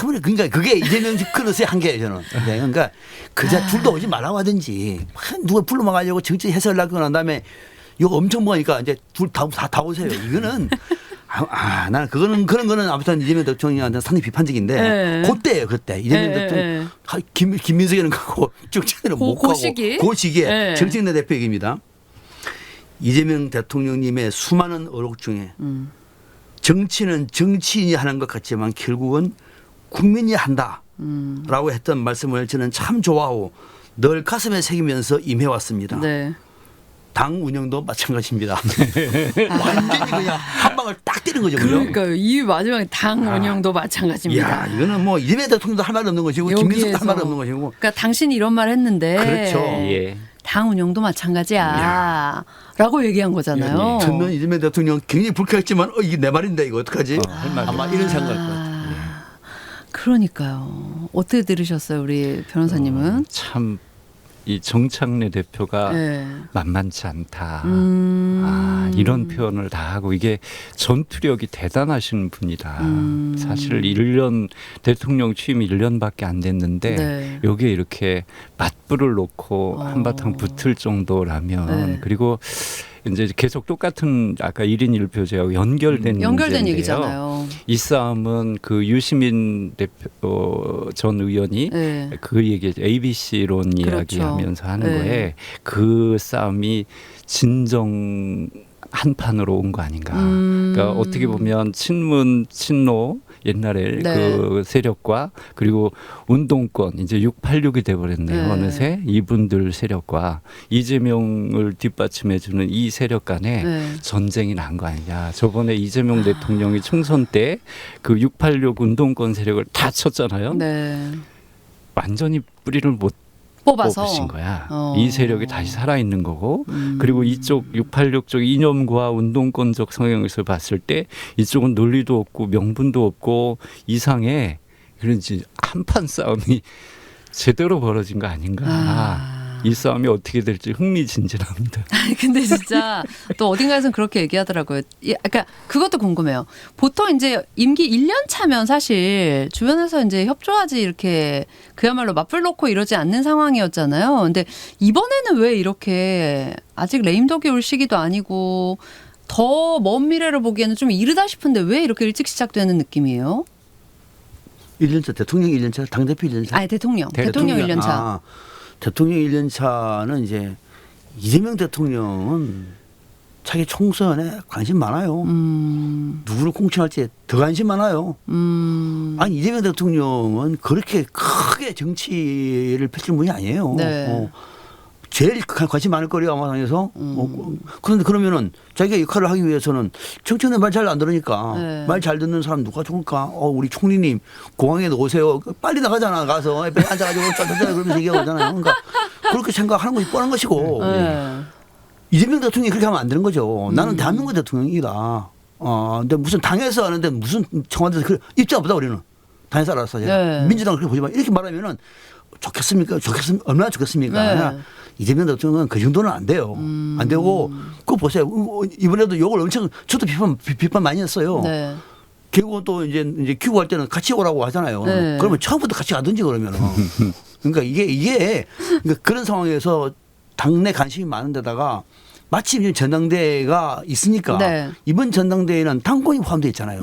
아무리 그러니까 그게 이재명 그릇의 한계예요 저는. 네, 그러니까 둘도 오지 말라고 하든지 누가 불러막아가지고 정치 해설을 하고 난 다음에 이거 엄청 뭐니까 이제 둘 다 오세요. 이거는 나는 그런 거는 아무튼 이재명 대통령한테 상당히 비판적인데 네. 그때예요 그때 이재명 네, 대통령 김민석이는 가고 정치인은 못 가고 그 시기에 네. 정책내 대표 얘기입니다. 이재명 대통령님의 수많은 어록 중에 정치는 정치인이 하는 것 같지만 결국은 국민이 한다라고 했던 말씀을 저는 참 좋아하고 늘 가슴에 새기면서 임해왔습니다. 네. 당 운영도 마찬가지입니다. 완전히 그냥 한 방을 딱 때린 거죠. 그러니까 이 마지막에 당 운영도 마찬가지입니다. 야, 이거는 뭐 이재명 대통령도 할 말 없는 것이고 김민석도 할 말 없는 것이고. 그러니까 당신이 이런 말 했는데 그렇죠. 예. 당 운영도 마찬가지야. 라고 얘기한 거잖아요. 저는 이재명 대통령 굉장히 불쾌했지만 이게 내 말인데 이거 어떡하지? 할 말이 아마 이런 생각할 것 같아요. 그러니까요. 어떻게 들으셨어요, 우리 변호사님은? 참 이 정창래 대표가 네. 만만치 않다. 이런 표현을 다 하고 이게 전투력이 대단하신 분이다. 사실 1년 대통령 취임 1년밖에 안 됐는데 네. 여기에 이렇게 맞불을 놓고 한바탕 붙을 정도라면 네. 그리고 이제 계속 똑같은 아까 1인 1표제하고 연결된 문제인데요. 얘기잖아요. 이 싸움은 그 유시민 대표 전 의원이 네. 그 얘기 ABC론 그렇죠. 이야기하면서 하는 네. 거에 그 싸움이 진정 한판으로 온 거 아닌가. 그러니까 어떻게 보면 친문 친노 옛날에 네. 그 세력과 그리고 운동권 이제 686이 돼버렸네요. 네. 어느새 이분들 세력과 이재명을 뒷받침해주는 이 세력 간에 네. 전쟁이 난 거 아니냐. 저번에 이재명 대통령이 총선 때 그 686 운동권 세력을 다 쳤잖아요. 네. 완전히 뿌리를 못 뽑아서 뽑으신 거야. 이 세력이 다시 살아있는 거고 음. 그리고 이쪽 686 쪽 이념과 운동권적 성향에서 봤을 때 이쪽은 논리도 없고 명분도 없고 이상해. 그런지 한판 싸움이 제대로 벌어진 거 아닌가. 이 싸움이 어떻게 될지 흥미진진합니다. 근데 진짜 또 어딘가에서는 그렇게 얘기하더라고요. 그러니까 그것도 궁금해요. 보통 이제 임기 1년 차면 사실 주변에서 이제 협조하지 이렇게 그야말로 맞불 놓고 이러지 않는 상황이었잖아요. 근데 이번에는 왜 이렇게 아직 레임덕이 올 시기도 아니고 더 먼 미래를 보기에는 좀 이르다 싶은데 왜 이렇게 일찍 시작되는 느낌이에요? 1년차 대통령 1년차 당대표 1년차. 아니 대통령 1년차. 대통령 1년 차는 이제 이재명 대통령은 자기 총선에 관심 많아요. 누구를 공천할지 더 관심 많아요. 아니 이재명 대통령은 그렇게 크게 정치를 펼칠 분이 아니에요. 네. 제일 관심 많을 거리가 아마당에서 그런데 그러면은 자기가 역할을 하기 위해서는 정치인들 말 잘 안 들으니까 네. 말 잘 듣는 사람 누가 좋을까? 우리 총리님 공항에 오세요. 빨리 나가잖아. 가서 옆에 앉아가지고 짜짜짜 그러면서 얘기하고 있잖아요. 그러니까 그렇게 생각하는 것이 뻔한 것이고 이재명 대통령이 그렇게 하면 안 되는 거죠. 나는 대한민국 대통령이다. 근데 무슨 당에서 하는데 무슨 청와대에서 그래 입장 없다 우리는. 당에서 알아서 네. 민주당을 그렇게 보지 마. 이렇게 말하면은 좋겠습니까? 얼마나 좋겠습니까? 네. 이재명 대통령은 그 정도는 안 돼요. 안 되고 그거 보세요. 이번에도 욕을 엄청 저도 비판 많이 했어요. 네. 결국은 또 이제 귀국할 때는 같이 오라고 하잖아요. 네. 그러면 처음부터 같이 가든지 그러면은. 그러니까 이게 그러니까 그런 상황에서 당내 관심이 많은 데다가 마침 전당대회가 있으니까 네. 이번 전당대회는 당권이 포함되어 있잖아요.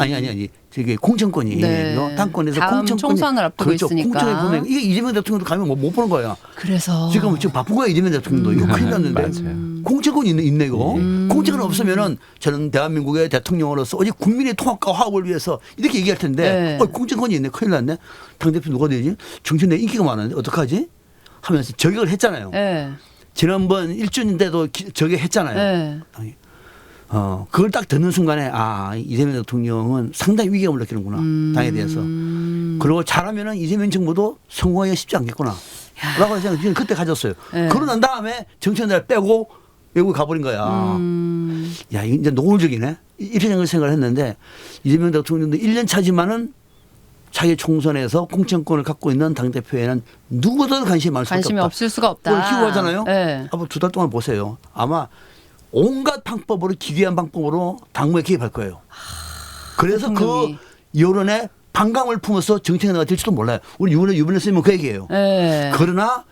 아니. 저기 공천권이 네. 당권에서 다음 공천권이 총선을 앞두고 그렇죠. 있으니까. 공천에 보면 이게 이재명 대통령도 가면 못 보는 거야. 그래서 지금 바쁜 거야 이재명 대통령도. 이거 큰일 났는데. 맞아요. 공천권이 있네 이거. 공천권 없으면은 저는 대한민국의 대통령으로서 어디 국민의 통합과 화합을 위해서 이렇게 얘기할 텐데 네. 공천권이 있네. 큰일 났네. 당대표 누가 되지? 정치인에 인기가 많은데 어떡하지? 하면서 저격을 했잖아요. 네. 지난번 1주년 때도 저격했잖아요. 네. 그걸 딱 듣는 순간에 이재명 대통령은 상당히 위기감을 느끼는구나. 당에 대해서. 그리고 잘하면은 이재명 정부도 성공하기가 쉽지 않겠구나. 라고 생각을 그때 가졌어요. 네. 그러고 난 다음에 정치인들 빼고 외국에 가버린 거야. 야, 이게 이제 노골적이네. 이런 생각을 했는데 이재명 대통령도 1년 차지만은 자기 총선에서 공천권을 갖고 있는 당대표에는 누구보다도 관심이 많을 수밖에 없다. 관심이 없을 수가 없다. 그걸 키고 하잖아요. 네. 앞으로 2달 동안 보세요. 아마 온갖 방법으로 기괴한 방법으로 당무에 개입할 거예요. 그래서 대통령이. 그 여론에 반감을 품어서 정치인가 될지도 몰라요. 우리 이번에 쓰면 그 얘기예요. 네. 그러나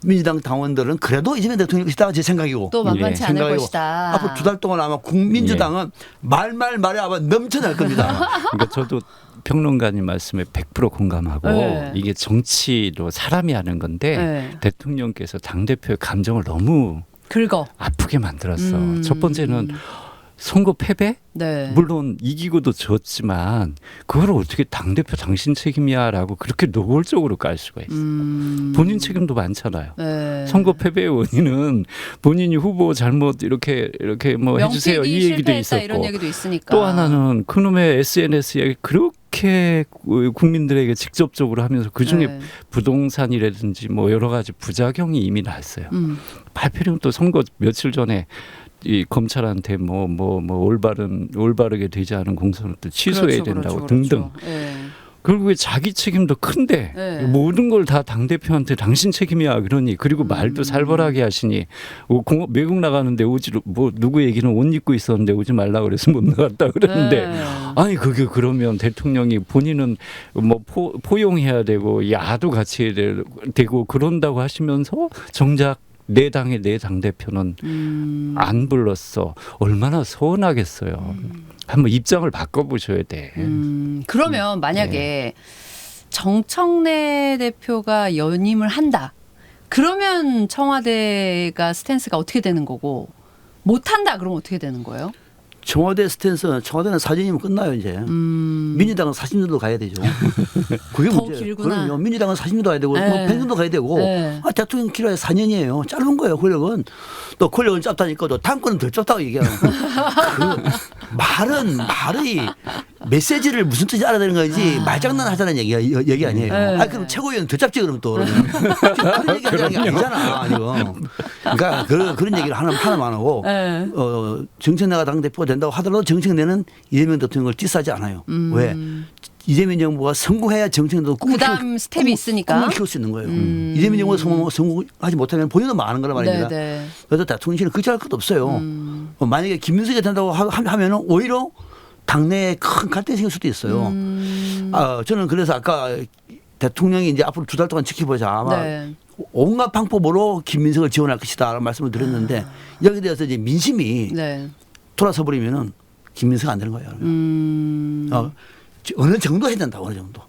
민주당 당원들은 그래도 이재명 대통령이 것이다 제 생각이고. 또 만만치 않을 생각이고. 것이다. 앞으로 2달 동안 아마 민주당은 말에 아마 넘쳐날 겁니다. 그러니까 저도 평론가님 말씀에 100% 공감하고 네. 이게 정치로 사람이 하는 건데 네. 대통령께서 당대표의 감정을 너무 긁어. 아프게 만들었어. 첫 번째는 선거 패배? 네. 물론 이기고도 졌지만 그걸 어떻게 당대표 당신 책임이야라고 그렇게 노골적으로 깔 수가 있어. 본인 책임도 많잖아요. 네. 선거 패배의 원인은 본인이 후보 잘못 이렇게 뭐 해주세요 이 얘기도 실패했다 있었고 이런 얘기도 있으니까. 또 하나는 그놈의 SNS에 그렇게 국민들에게 직접적으로 하면서 그중에 네. 부동산이라든지 뭐 여러 가지 부작용이 이미 났어요. 발표는 또 선거 며칠 전에 이 검찰한테 뭐 올바르게 되지 않은 공선을 또 취소해야 된다고 등등. 네. 결국에 자기 책임도 큰데 네. 모든 걸 다 당대표한테 당신 책임이야 그러니 그리고 말도 살벌하게 하시니 외국 나가는데 뭐 누구 얘기는 옷 입고 있었는데 오지 말라 그래서 못 나갔다 그러는데 네. 아니 그게 그러면 대통령이 본인은 뭐 포용해야 되고 야도 같이 해야 되고 그런다고 하시면서 정작 내 당의 내 당대표는 안 불렀어. 얼마나 서운하겠어요. 한번 입장을 바꿔보셔야 돼. 그러면 만약에 정청래 대표가 연임을 한다. 그러면 청와대가 스탠스가 어떻게 되는 거고 못한다 그러면 어떻게 되는 거예요? 청와대는 사진이면 끝나요 이제. 민주당은 40년도 가야 되죠. 그게 더 문제예요. 길구나. 그럼요. 민주당은 40년도 가야 되고 네. 뭐 100년도 가야 되고 네. 대통령 기로에 4년이에요. 짧은 거예요. 권력은. 또 권력은 짧다니까 또 당권은 더 짧다고 얘기하는 그 말의 메시지를 무슨 뜻인지 알아야 되는 거지 말장난 하자는 얘기 아니에요. 네. 그럼 최고위원 더 짧지 그럼 또. 그런 얘기 하자는 게 아니잖아. 지금. 그러니까 그런 얘기를 하나만 하고 네. 정청래가 당대표가 된다고 하더라도 정청래는 이재명 대통령을 찌싸지 않아요. 왜? 이재명 정부가 성공해야 정청래도 그다음 스텝이 있으니까. 꿈을 키울 수 있는 거예요. 이재명 정부가 성공하지 못하면 본인은 많은 거란 말입니다. 네. 그래서 대통령실은 걱정할 것도 없어요. 만약에 김민석이 된다고 하면은 오히려 당내에 큰 갈등이 생길 수도 있어요. 저는 그래서 아까 대통령이 이제 앞으로 2달 동안 지켜보자. 아마 네. 온갖 방법으로 김민석을 지원할 것이다. 라는 말씀을 드렸는데 여기에 대해서 이제 민심이 네. 돌아서 버리면은 김민석 안 되는 거예요. 어느 정도 해야 된다. 어느 정도.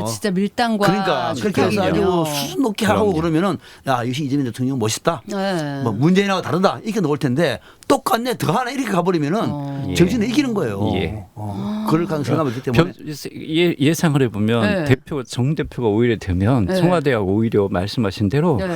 진짜 밀당과 그러니까 그렇게 해서 아주 수준 높게 하고 그러면은 야 역시 이재명 대통령 멋있다. 네. 뭐 문재인하고 다르다 이렇게 나올 텐데 똑같네 더 하나 이렇게 가버리면은 정신이 이기는 거예요. 예. 그럴 가능성이 있기 때문에 예상을 해보면 네. 정 대표가 오히려 되면 네. 청와대하고 오히려 말씀하신 대로 네.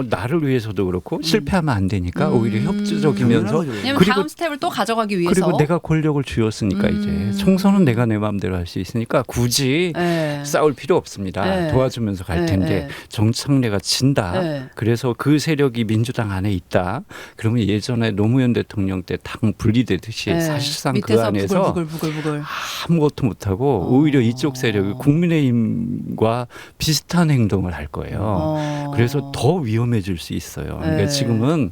나를 위해서도 그렇고 실패하면 안 되니까 오히려 협조적이면서 왜냐면 그리고 다음 스텝을 또 가져가기 위해서. 그리고 내가 권력을 쥐었으니까 이제 총선은 내가 내 마음대로 할 수 있으니까 굳이 네. 싸울 필요 없습니다. 네. 도와주면서 갈 네. 텐데 네. 정청래가 진다. 네. 그래서 그 세력이 민주당 안에 있다. 그러면 예전에 노무현 대통령 때 당 분리되듯이 네. 사실상 그 밑에서 안에서 부글부글. 아무것도 못하고 오히려 이쪽 세력이 국민의힘과 비슷한 행동을 할 거예요. 그래서 더 위험해질 수 있어요. 그러니까 네. 지금은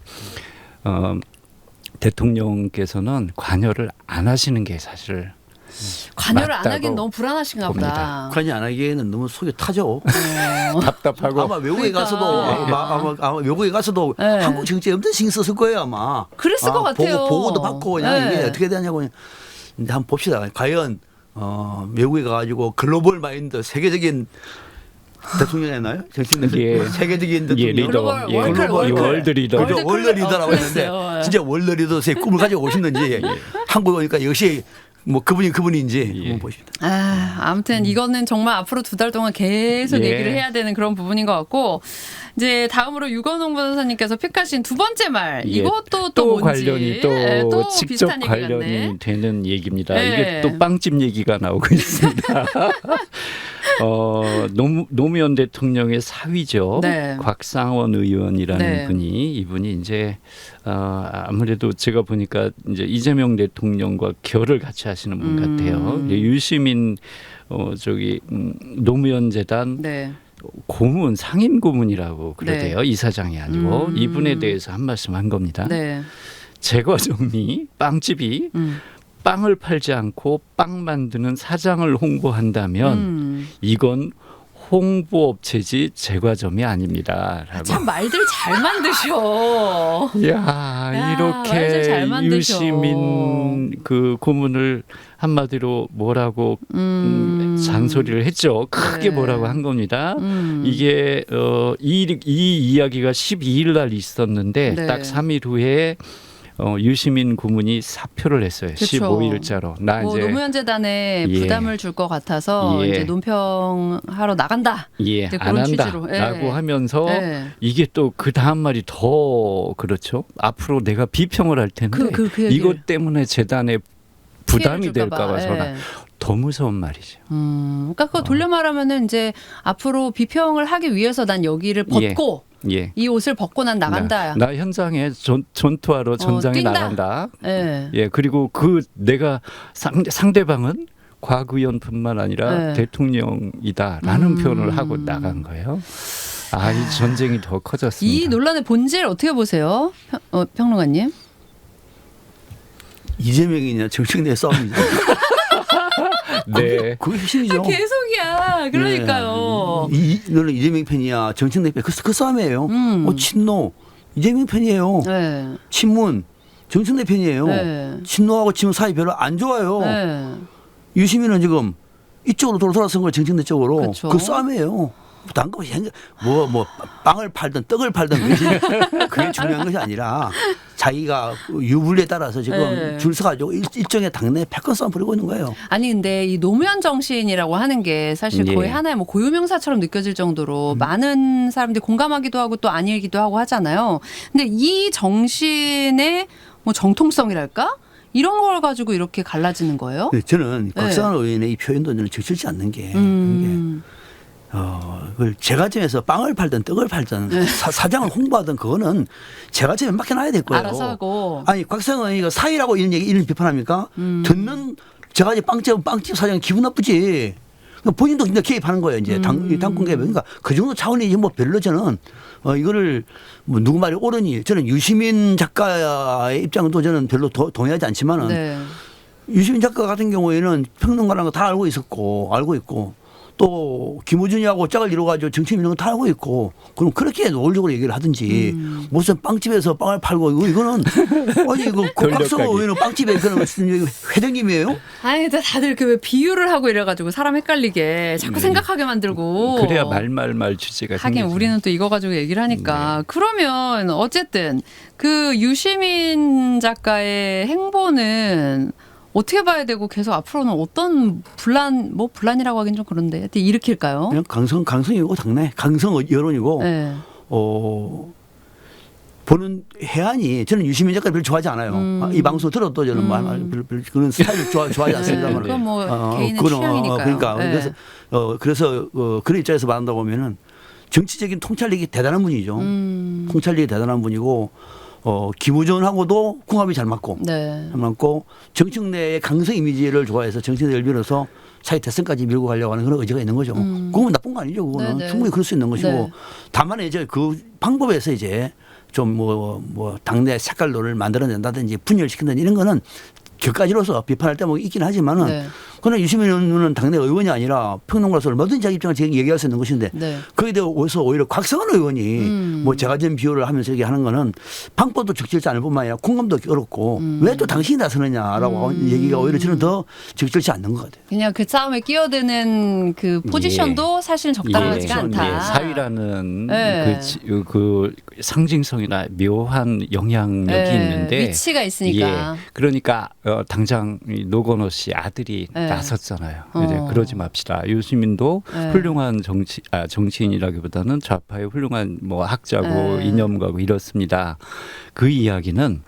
대통령께서는 관여를 안 하시는 게 사실 관여를 안 맞다고 하긴 너무 불안하신가 봅니다. 보다. 관여 안 하기에는 너무 속이 타죠. 답답하고 아마 외국에 그러니까. 가서도 아마 외국에 가서도 네. 한국 정치에 엄청 신경 썼을 거예요 아마. 그랬을 것 같아요. 보고도 받고 그냥 네. 이게 어떻게 되냐고 이제 한번 봅시다. 과연 외국에 가가지고 글로벌 마인드 세계적인 대통령이었나요? 예. 세계적인 대통령. 예, 리더. 글로벌 예, 월드 리더. 그죠? 월드 리더라고 했는데 그랬어요. 진짜 월드 리더의 꿈을 가지고 오셨는지 한국 오니까 역시 뭐 그분인지 예. 한번 보십니다. 아무튼 이거는 정말 앞으로 2달 동안 계속 예. 얘기를 해야 되는 그런 부분인 것 같고 이제 다음으로 유건홍 변호사님께서 픽하신 두 번째 말 예. 이것도 또 또 뭔지 관련이 또 예, 또 직접 비슷한 얘기 관련이 같네. 되는 얘기입니다. 예. 이게 또 빵집 얘기가 나오고 있습니다. 노무현 대통령의 사위죠. 네. 곽상원 의원이라는 네. 분이 이분이 이제 아무래도 제가 보니까 이제 이재명 대통령과 결을 같이 하시는 분 같아요. 유시민 노무현 재단 네. 고문 상임 고문이라고 그러대요. 이사장이 아니고 이분에 대해서 한 말씀 한 겁니다. 네. 제 과정이 빵집이 빵을 팔지 않고 빵 만드는 사장을 홍보한다면 이건 홍보업체지 제과점이 아닙니다. 라고. 참 말들 잘 만드셔. 야, 말들 잘 이렇게 만드셔. 유시민 그 고문을 한마디로 뭐라고 잔소리를 했죠. 크게 네. 뭐라고 한 겁니다. 이게 이 이야기가 12일 날 있었는데 네. 딱 3일 후에 유시민 고문이 사표를 했어요. 그쵸. 15일자로. 나 뭐 이제 노무현 재단에 예. 부담을 줄 것 같아서 예. 이제 논평하러 나간다. 예, 이제 안 그런 취지로. 한다라고 예. 하면서 예. 이게 또 그 다음 말이 더 그렇죠. 앞으로 내가 비평을 할 텐데 그 얘기를. 이것 때문에 재단에 부담이 피해를 줄까 될까 봐. 봐서 예. 더 무서운 말이죠. 그러니까 그거 돌려 말하면은 이제 앞으로 비평을 하기 위해서 난 여기를 벗고 예. 이 옷을 벗고 난 나간다. 나 현장에 전투하러 전장에 뛴다. 나간다. 예. 예, 그리고 그 내가 상대방은 곽 의원뿐만 아니라 네. 대통령이다라는 표현을 하고 나간 거예요. 이 전쟁이 더 커졌습니다. 이 논란의 본질 어떻게 보세요, 평론가님? 이재명이냐 정책 내 싸움이죠. 네. 그게 핵심이죠. 계속이야. 그러니까요. 너는 이재명 팬이야 정책 내 팬. 그 싸움이에요. 친노 이재명 팬이에요. 네. 친문 정책 내 팬이에요. 네. 친노하고 친문 사이 별로 안 좋아요. 네. 유시민은 지금 이쪽으로 돌아선 걸 정책내 쪽으로 그쵸. 그 싸움이에요. 뭐 빵을 팔든 떡을 팔든 그게 중요한 것이 아니라 자기가 유불리에 따라서 지금 네. 줄 서가지고 일종의 당내 패권 싸움 벌이고 있는 거예요. 아니 근데 이 노무현 정신이라고 하는 게 사실 예. 거의 하나의 뭐 고유명사처럼 느껴질 정도로 많은 사람들이 공감하기도 하고 또 아니기도 하고 하잖아요. 근데 이 정신의 뭐 정통성이랄까? 이런 걸 가지고 이렇게 갈라지는 거예요? 네, 저는 네. 곽상원 의원의 이 표현도 저는 적절치 않는 게 그걸 제과점에서 빵을 팔든 떡을 팔든 네. 사장을 홍보하든 그거는 제과점에 맡겨놔야 될 거예요. 알아서 하고. 아니 곽상원 의원이 사이라고 이런 비판합니까? 듣는 제과점 빵집 사장이 기분 나쁘지. 그러니까 본인도 그냥 개입하는 거예요. 이제 당권 개입. 그러니까 그 정도 차원이지 뭐 별로 저는 이거를 뭐 누구 말이 옳으니 저는 유시민 작가의 입장도 저는 별로 동의하지 않지만은 네. 유시민 작가 같은 경우에는 평론가라는 거 다 알고 있고 또 김우준이하고 짝을 이뤄가지고 정치인 이런 거 다 알고 있고 그럼 그렇게 노골적으로 얘기를 하든지 무슨 빵집에서 빵을 팔고 이거는 아니 이거 곽상원 의원은 빵집에 그런 회장님이에요? 아니 다들 이렇게 왜 비유를 하고 이래가지고 사람 헷갈리게 자꾸 생각하게 만들고. 그래야 말 주제가 하긴 생기죠. 우리는 또 이거 가지고 얘기를 하니까 그러면 어쨌든 그 유시민 작가의 행보는 어떻게 봐야 되고 계속 앞으로는 어떤 분란이라고 하긴 좀 그런데 하여튼 일으킬까요? 그냥 강성이고 당내 강성 여론이고 네. 보는 해안이 저는 유시민 작가를 별로 좋아하지 않아요. 이 방송 들어도 저는 별로 그런 스타일을 좋아하지 않습니다만. 그건 뭐 개인의 취향이니까요. 그러니까 네. 그래서 그런 입장에서 말한다고 보면은 정치적인 통찰력이 대단한 분이죠. 통찰력이 대단한 분이고 김우전하고도 궁합이 잘 맞고 네. 정책 내의 강성 이미지를 좋아해서 정책 내를 밀어서 차기 대선까지 밀고 가려고 하는 그런 의지가 있는 거죠. 그건 나쁜 거 아니죠. 그거는 네네. 충분히 그럴 수 있는 것이고 네. 다만 이제 그 방법에서 이제 좀 뭐 당내 색깔론을 만들어낸다든지 분열시킨다든지 이런 거는 격가지로서 비판할 때も있긴 하지만은 네. 그러나 유시민 의원은 당내 의원이 아니라 평론가로서 얼마든지 자기 입장을 얘기할 수 있는 것인데 네. 거기에 대해서 오히려 곽성원 의원이 뭐 제가전 비호를 하면서 얘기하는 거는 방법도 적절치 않을 뿐만 아니라 공감도 어렵고 왜 또 당신이 나서느냐라고 얘기가 오히려 저는 더 적절치 않는 것 같아요. 그냥 그 싸움에 끼어드는 그 포지션도 사실 적당하지가 않다. 사위라는 네. 그 상징성이나 묘한 영향력이 있는데 위치가 있으니까. 그러니까 당장 이 노건호 씨 아들이 나섰잖아요. 이제 그러지 맙시다. 유시민도 훌륭한 정치인이라기보다는 좌파의 훌륭한 뭐 학자고 이념가고 이렇습니다. 그 이야기는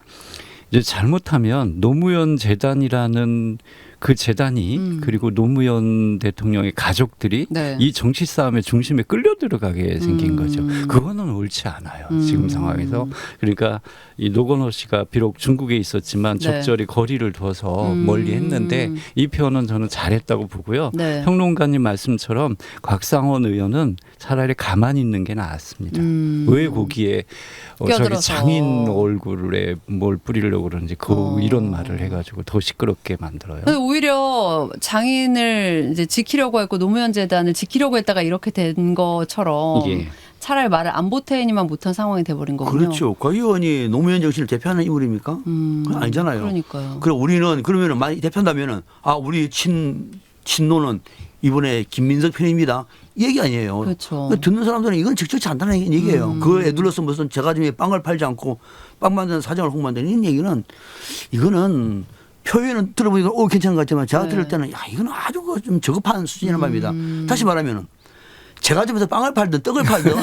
이제 잘못하면 노무현 재단이라는 그 재단이 그리고 노무현 대통령의 가족들이 네. 이 정치 싸움의 중심에 끌려 들어가게 생긴 거죠. 그거는 옳지 않아요. 지금 상황에서. 그러니까 이 노건호 씨가 비록 중국에 있었지만 네. 적절히 거리를 둬서 멀리 했는데 이 표현은 저는 잘했다고 보고요. 네. 평론가님 말씀처럼 곽상원 의원은 차라리 가만히 있는 게 나았습니다. 왜 거기에 저기 끼어들어서. 장인 얼굴에 뭘 뿌리려고 그러는지 이런 말을 해가지고 더 시끄럽게 만들어요. 근데 오히려 장인을 이제 지키려고 했고 노무현 재단을 지키려고 했다가 이렇게 된 것처럼 예. 차라리 말을 안 보태니만 못한 상황이 돼버린 거군요. 그렇죠. 곽 의원이 노무현 정신을 대표하는 인물입니까? 그건 아니잖아요. 그러니까요. 그럼 우리는 그러면은 많이 대표한다면은 우리 친노는 이번에 김민석 편입니다. 이 얘기 아니에요. 그렇죠. 듣는 사람들은 이건 적절치 않다는 얘기예요. 그거에 둘러서 무슨 제과점에 빵을 팔지 않고 빵 만드는 사장을 홍보한다는 이런 얘기는 이거는 표현은 들어보니까 괜찮은 것 같지만 제가 들을 때는 이건 아주 좀 저급한 수준이란 말입니다. 다시 말하면은 제과점에서 빵을 팔든 떡을 팔든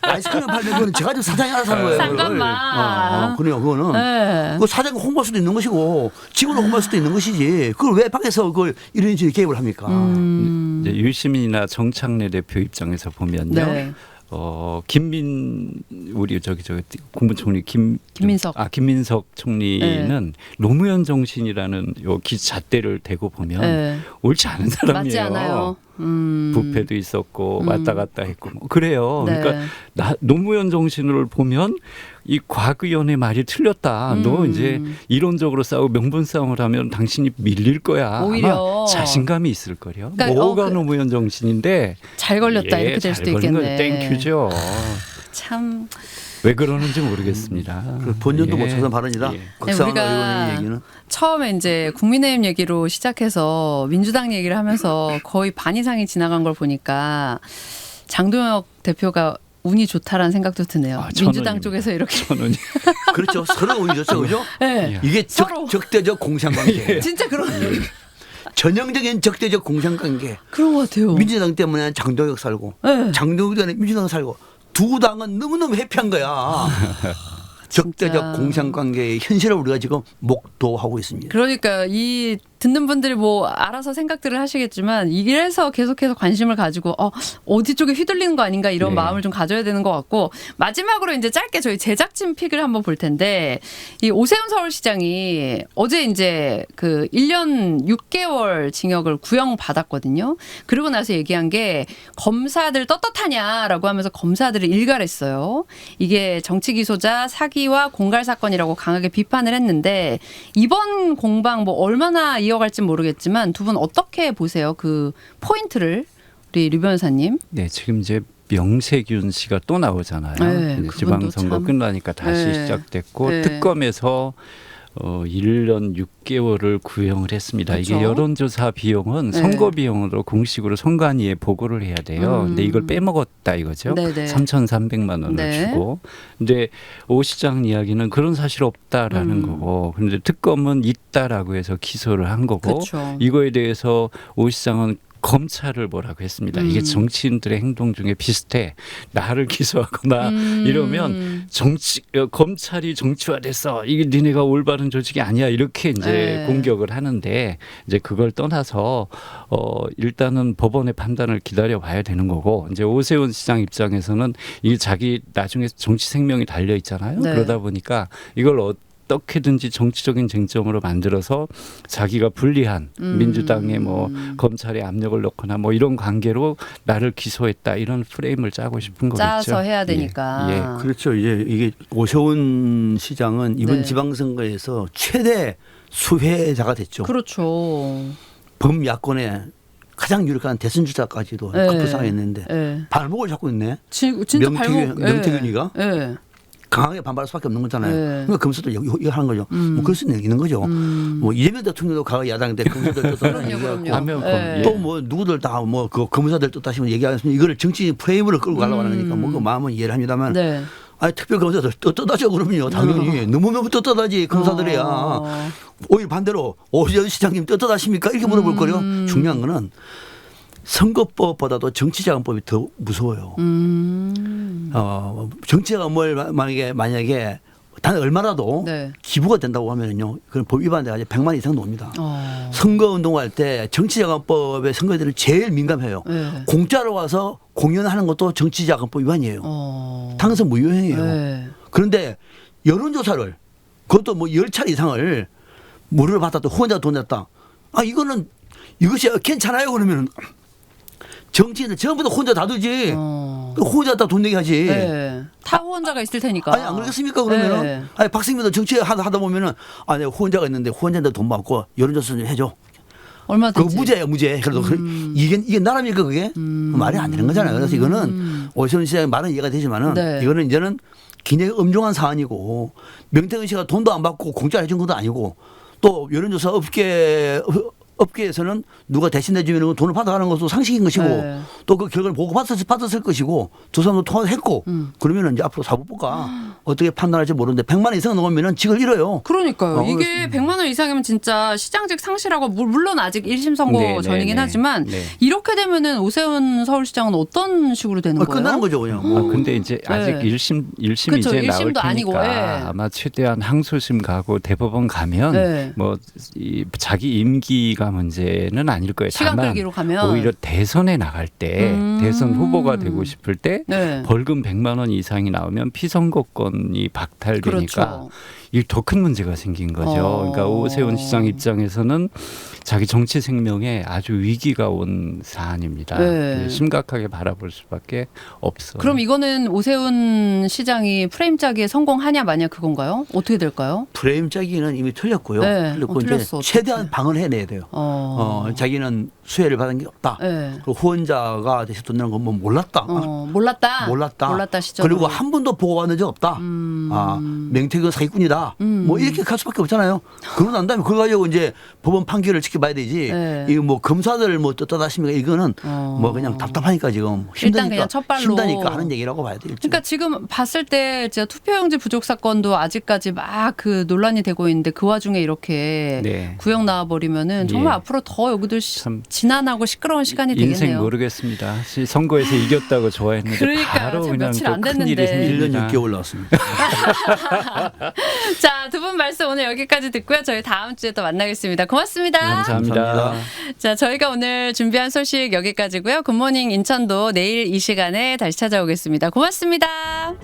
아이스크림을 팔든 그건 제과점 사장이 알아서 하는 거예요. 상관만. 그래요. 그거는 네. 그 사장이 홍보할 수도 있는 것이고 직원을 홍보할 수도 있는 것이지 그걸 왜 밖에서 그걸 이런 식으로 개입을 합니까? 이제 유시민이나 정창래 대표 입장에서 보면요. 네. 우리 저기 국무총리 김민석 총리는 노무현 정신이라는 요 잣대를 대고 보면 네. 옳지 않은 사람이에요. 맞지 않아요. 부패도 있었고 왔다 갔다 했고 뭐 그래요. 네. 그러니까 노무현 정신을 보면 이 곽 의원의 말이 틀렸다. 너 이제 이론적으로 싸우고 명분 싸움을 하면 당신이 밀릴 거야. 오히려. 아마 자신감이 있을 거요. 그러니까 뭐가 노무현 정신인데 잘 걸렸다 이렇게 될 수도 있겠네. 땡큐죠. 참. 왜 그러는지 모르겠습니다. 본전도 못 찾은 발언이다. 곽상원 우리가 의원의 얘기는. 처음에 이제 국민의힘 얘기로 시작해서 민주당 얘기를 하면서 거의 반 이상이 지나간 걸 보니까 장동혁 대표가 운이 좋다라는 생각도 드네요. 민주당 쪽에서 이렇게. 그렇죠. 서로 운이 좋죠. 그죠? 네. 이게 서로. 적대적 공상관계. 진짜 그런. 전형적인 적대적 공상관계. 그런 것 같아요. 민주당 때문에 장동혁 살고 네. 장동혁 때문에 민주당 살고 두 당은 너무너무 해피한 거야. 적대적 공상관계의 현실을 우리가 지금 목도하고 있습니다. 그러니까 이 듣는 분들이 뭐 알아서 생각들을 하시겠지만 이래서 계속해서 관심을 가지고 어디 쪽에 휘둘리는 거 아닌가 이런 마음을 좀 가져야 되는 것 같고 마지막으로 이제 짧게 저희 제작진 픽을 한번 볼 텐데 이 오세훈 서울시장이 어제 이제 그 1년 6개월 징역을 구형받았거든요. 그러고 나서 얘기한 게 검사들 떳떳하냐라고 하면서 검사들을 일갈했어요. 이게 정치 기소자 사기와 공갈 사건이라고 강하게 비판을 했는데 이번 공방 뭐 얼마나 이어갈지 모르겠지만 두 분 어떻게 보세요? 그 포인트를 우리 류 변호사님. 네, 지금 이제 명세균 씨가 또 나오잖아요. 네, 이제 지방선거 참. 끝나니까 다시 네. 시작됐고 네. 특검에서 1년 6개월을 구형을 했습니다. 그렇죠. 이게 여론조사 비용은 네. 선거 비용으로 공식으로 선관위에 보고를 해야 돼요. 근데 이걸 빼먹었다 이거죠. 네네. 3,300만 원을 네. 주고. 근데 오 시장 이야기는 그런 사실 없다라는 거고. 그런데 특검은 있다라고 해서 기소를 한 거고. 그렇죠. 이거에 대해서 오 시장은 검찰을 뭐라고 했습니다. 이게 정치인들의 행동 중에 비슷해. 나를 기소하거나 이러면 검찰이 정치화됐어. 이게 니네가 올바른 조직이 아니야. 이렇게 이제 네. 공격을 하는데 이제 그걸 떠나서 일단은 법원의 판단을 기다려 봐야 되는 거고 이제 오세훈 시장 입장에서는 이게 자기 나중에 정치 생명이 달려 있잖아요. 네. 그러다 보니까 이걸 어떻게든지 정치적인 쟁점으로 만들어서 자기가 불리한 민주당의 뭐 검찰에 압력을 넣거나 뭐 이런 관계로 나를 기소했다 이런 프레임을 짜고 싶은 거겠죠. 짜서 해야 되니까. 예. 그렇죠. 이제 이게 오세훈 시장은 이번 네. 지방선거에서 최대 수혜자가 됐죠. 그렇죠. 범야권의 가장 유력한 대선 주자까지도 급부상했는데 예. 발목을 잡고 있네. 진짜 발목. 명태균이가 예. 강하게 반발할 수밖에 없는 거잖아요. 네. 그러니까 검사도 이거 하는 거죠. 뭐 그럴 수는 있는 거죠. 뭐 이재명 대통령도 강하게 야당인데 검사들 그럼요. 하면 예. 또 뭐 누구들 다 뭐 그 검사들 또 다시 얘기하겠습니다. 이거를 정치 프레임으로 끌고 가려고 하는 거니까 뭐 그 마음은 이해를 합니다만. 네. 아니 특별 검사들 떳떳하죠 그러면요 당연히 너무너무 떳떳하지 검사들이야. 오히려 반대로 오세훈 시장님 떳떳하십니까 이렇게 물어볼 거요. 중요한 거는 선거법보다도 정치자금법이 더 무서워요. 정치자금을 만약에 단 얼마라도 네. 기부가 된다고 하면요 그건 법 위반돼가지고 100만 원 이상 나옵니다. 선거운동할 때 정치자금법의 선거들은 제일 민감해요. 네. 공짜로 와서 공연하는 것도 정치자금법 위반이에요. 당선 무효행이에요. 네. 그런데 여론조사를 그것도 뭐 10차례 이상을 무료로 받았다 후원자 돈 냈다. 아 이거는 이것이 괜찮아요 그러면 정치인은 전부 다 혼자 다 두지. 혼자 다 돈 내게 하지. 네. 타 후원자가 있을 테니까. 아니 안 그러겠습니까 그러면은 네. 아니 박승민도 정치 하다 보면은 아 내가 후원자가 있는데 후원자한테 돈 받고 여론조사 좀 해줘. 얼마든지. 그거 무죄예요 무죄. 그래도 이게 나라입니까 그게 말이 안 되는 거잖아요. 그래서 이거는 오세훈 시장의 말은 이해가 되지만은 네. 이거는 이제는 굉장히 엄중한 사안이고 명태균 씨가 돈도 안 받고 공짜로 해준 것도 아니고 또 여론조사 업계에서는 누가 대신해 주면 돈을 받아가는 것도 상식인 것이고 네. 또 그 결과를 보고 받았을 것이고 두 사람도 통화를 했고 그러면 이제 앞으로 사법부가 어떻게 판단할지 모르는데 100만 원 이상 넘으면 직을 잃어요. 그러니까요. 이게 100만 원 이상이면 진짜 시장직 상실하고 물론 아직 1심 선고 네, 전이긴 네, 하지만 네. 이렇게 되면은 오세훈 서울시장은 어떤 식으로 되는 거예요? 끝나는 거죠 그냥. 근데 이제 아직 네. 1심 그쵸, 이제 나올 1심도 테니까 아니고, 예. 아마 최대한 항소심 가고 대법원 가면 네. 뭐 이 자기 임기가 문제는 아닐 거예요. 시간 다만 끌기로 가면. 오히려 대선에 나갈 때 대선 후보가 되고 싶을 때 네. 벌금 100만 원 이상이 나오면 피선거권이 박탈되니까 그렇죠. 이 더 큰 문제가 생긴 거죠. 그러니까 오세훈 시장 입장에서는 자기 정치 생명에 아주 위기가 온 사안입니다. 네. 심각하게 바라볼 수밖에 없어요. 그럼 이거는 오세훈 시장이 프레임 짜기에 성공하냐 마냐 그건가요? 어떻게 될까요? 프레임 짜기는 이미 틀렸고요. 네. 틀렸고 이제 틀렸어, 최대한 어떡해. 방을 해내야 돼요. 자기는 수혜를 받은 게 없다. 네. 그리고 후원자가 대신 돈 내는 건 뭐 몰랐다. 몰랐다 시절. 그리고 한 번도 보고 받은 적 없다. 명태균 사기꾼이다. 뭐 이렇게 갈 수밖에 없잖아요. 그러고 난 다음에 그거 가지고 이제 법원 판결을 지켜봐야 되지. 네. 이거 뭐 검사들 뭐 떳떳하십니까? 이거는 뭐 그냥 답답하니까 지금 힘드니까 그냥 첫발로. 힘드니까 하는 얘기라고 봐야 돼요. 그러니까 지금 봤을 때 진짜 투표용지 부족 사건도 아직까지 막 그 논란이 되고 있는데 그 와중에 이렇게 네. 구형 나와버리면은 정말 예. 앞으로 더 여기도 참 지난하고 시끄러운 시간이 인생 되겠네요. 모르겠습니다. 선거에서 이겼다고 좋아했는데 그러니까요. 바로 참 그냥 며칠 또 안 큰일이 됐는데. 1년 생깁니다. 6개월 나왔습니다. 자, 두 분 말씀 오늘 여기까지 듣고요. 저희 다음 주에 또 만나겠습니다. 고맙습니다. 감사합니다. 감사합니다. 자, 저희가 오늘 준비한 소식 여기까지고요. 굿모닝 인천도 내일 이 시간에 다시 찾아오겠습니다. 고맙습니다.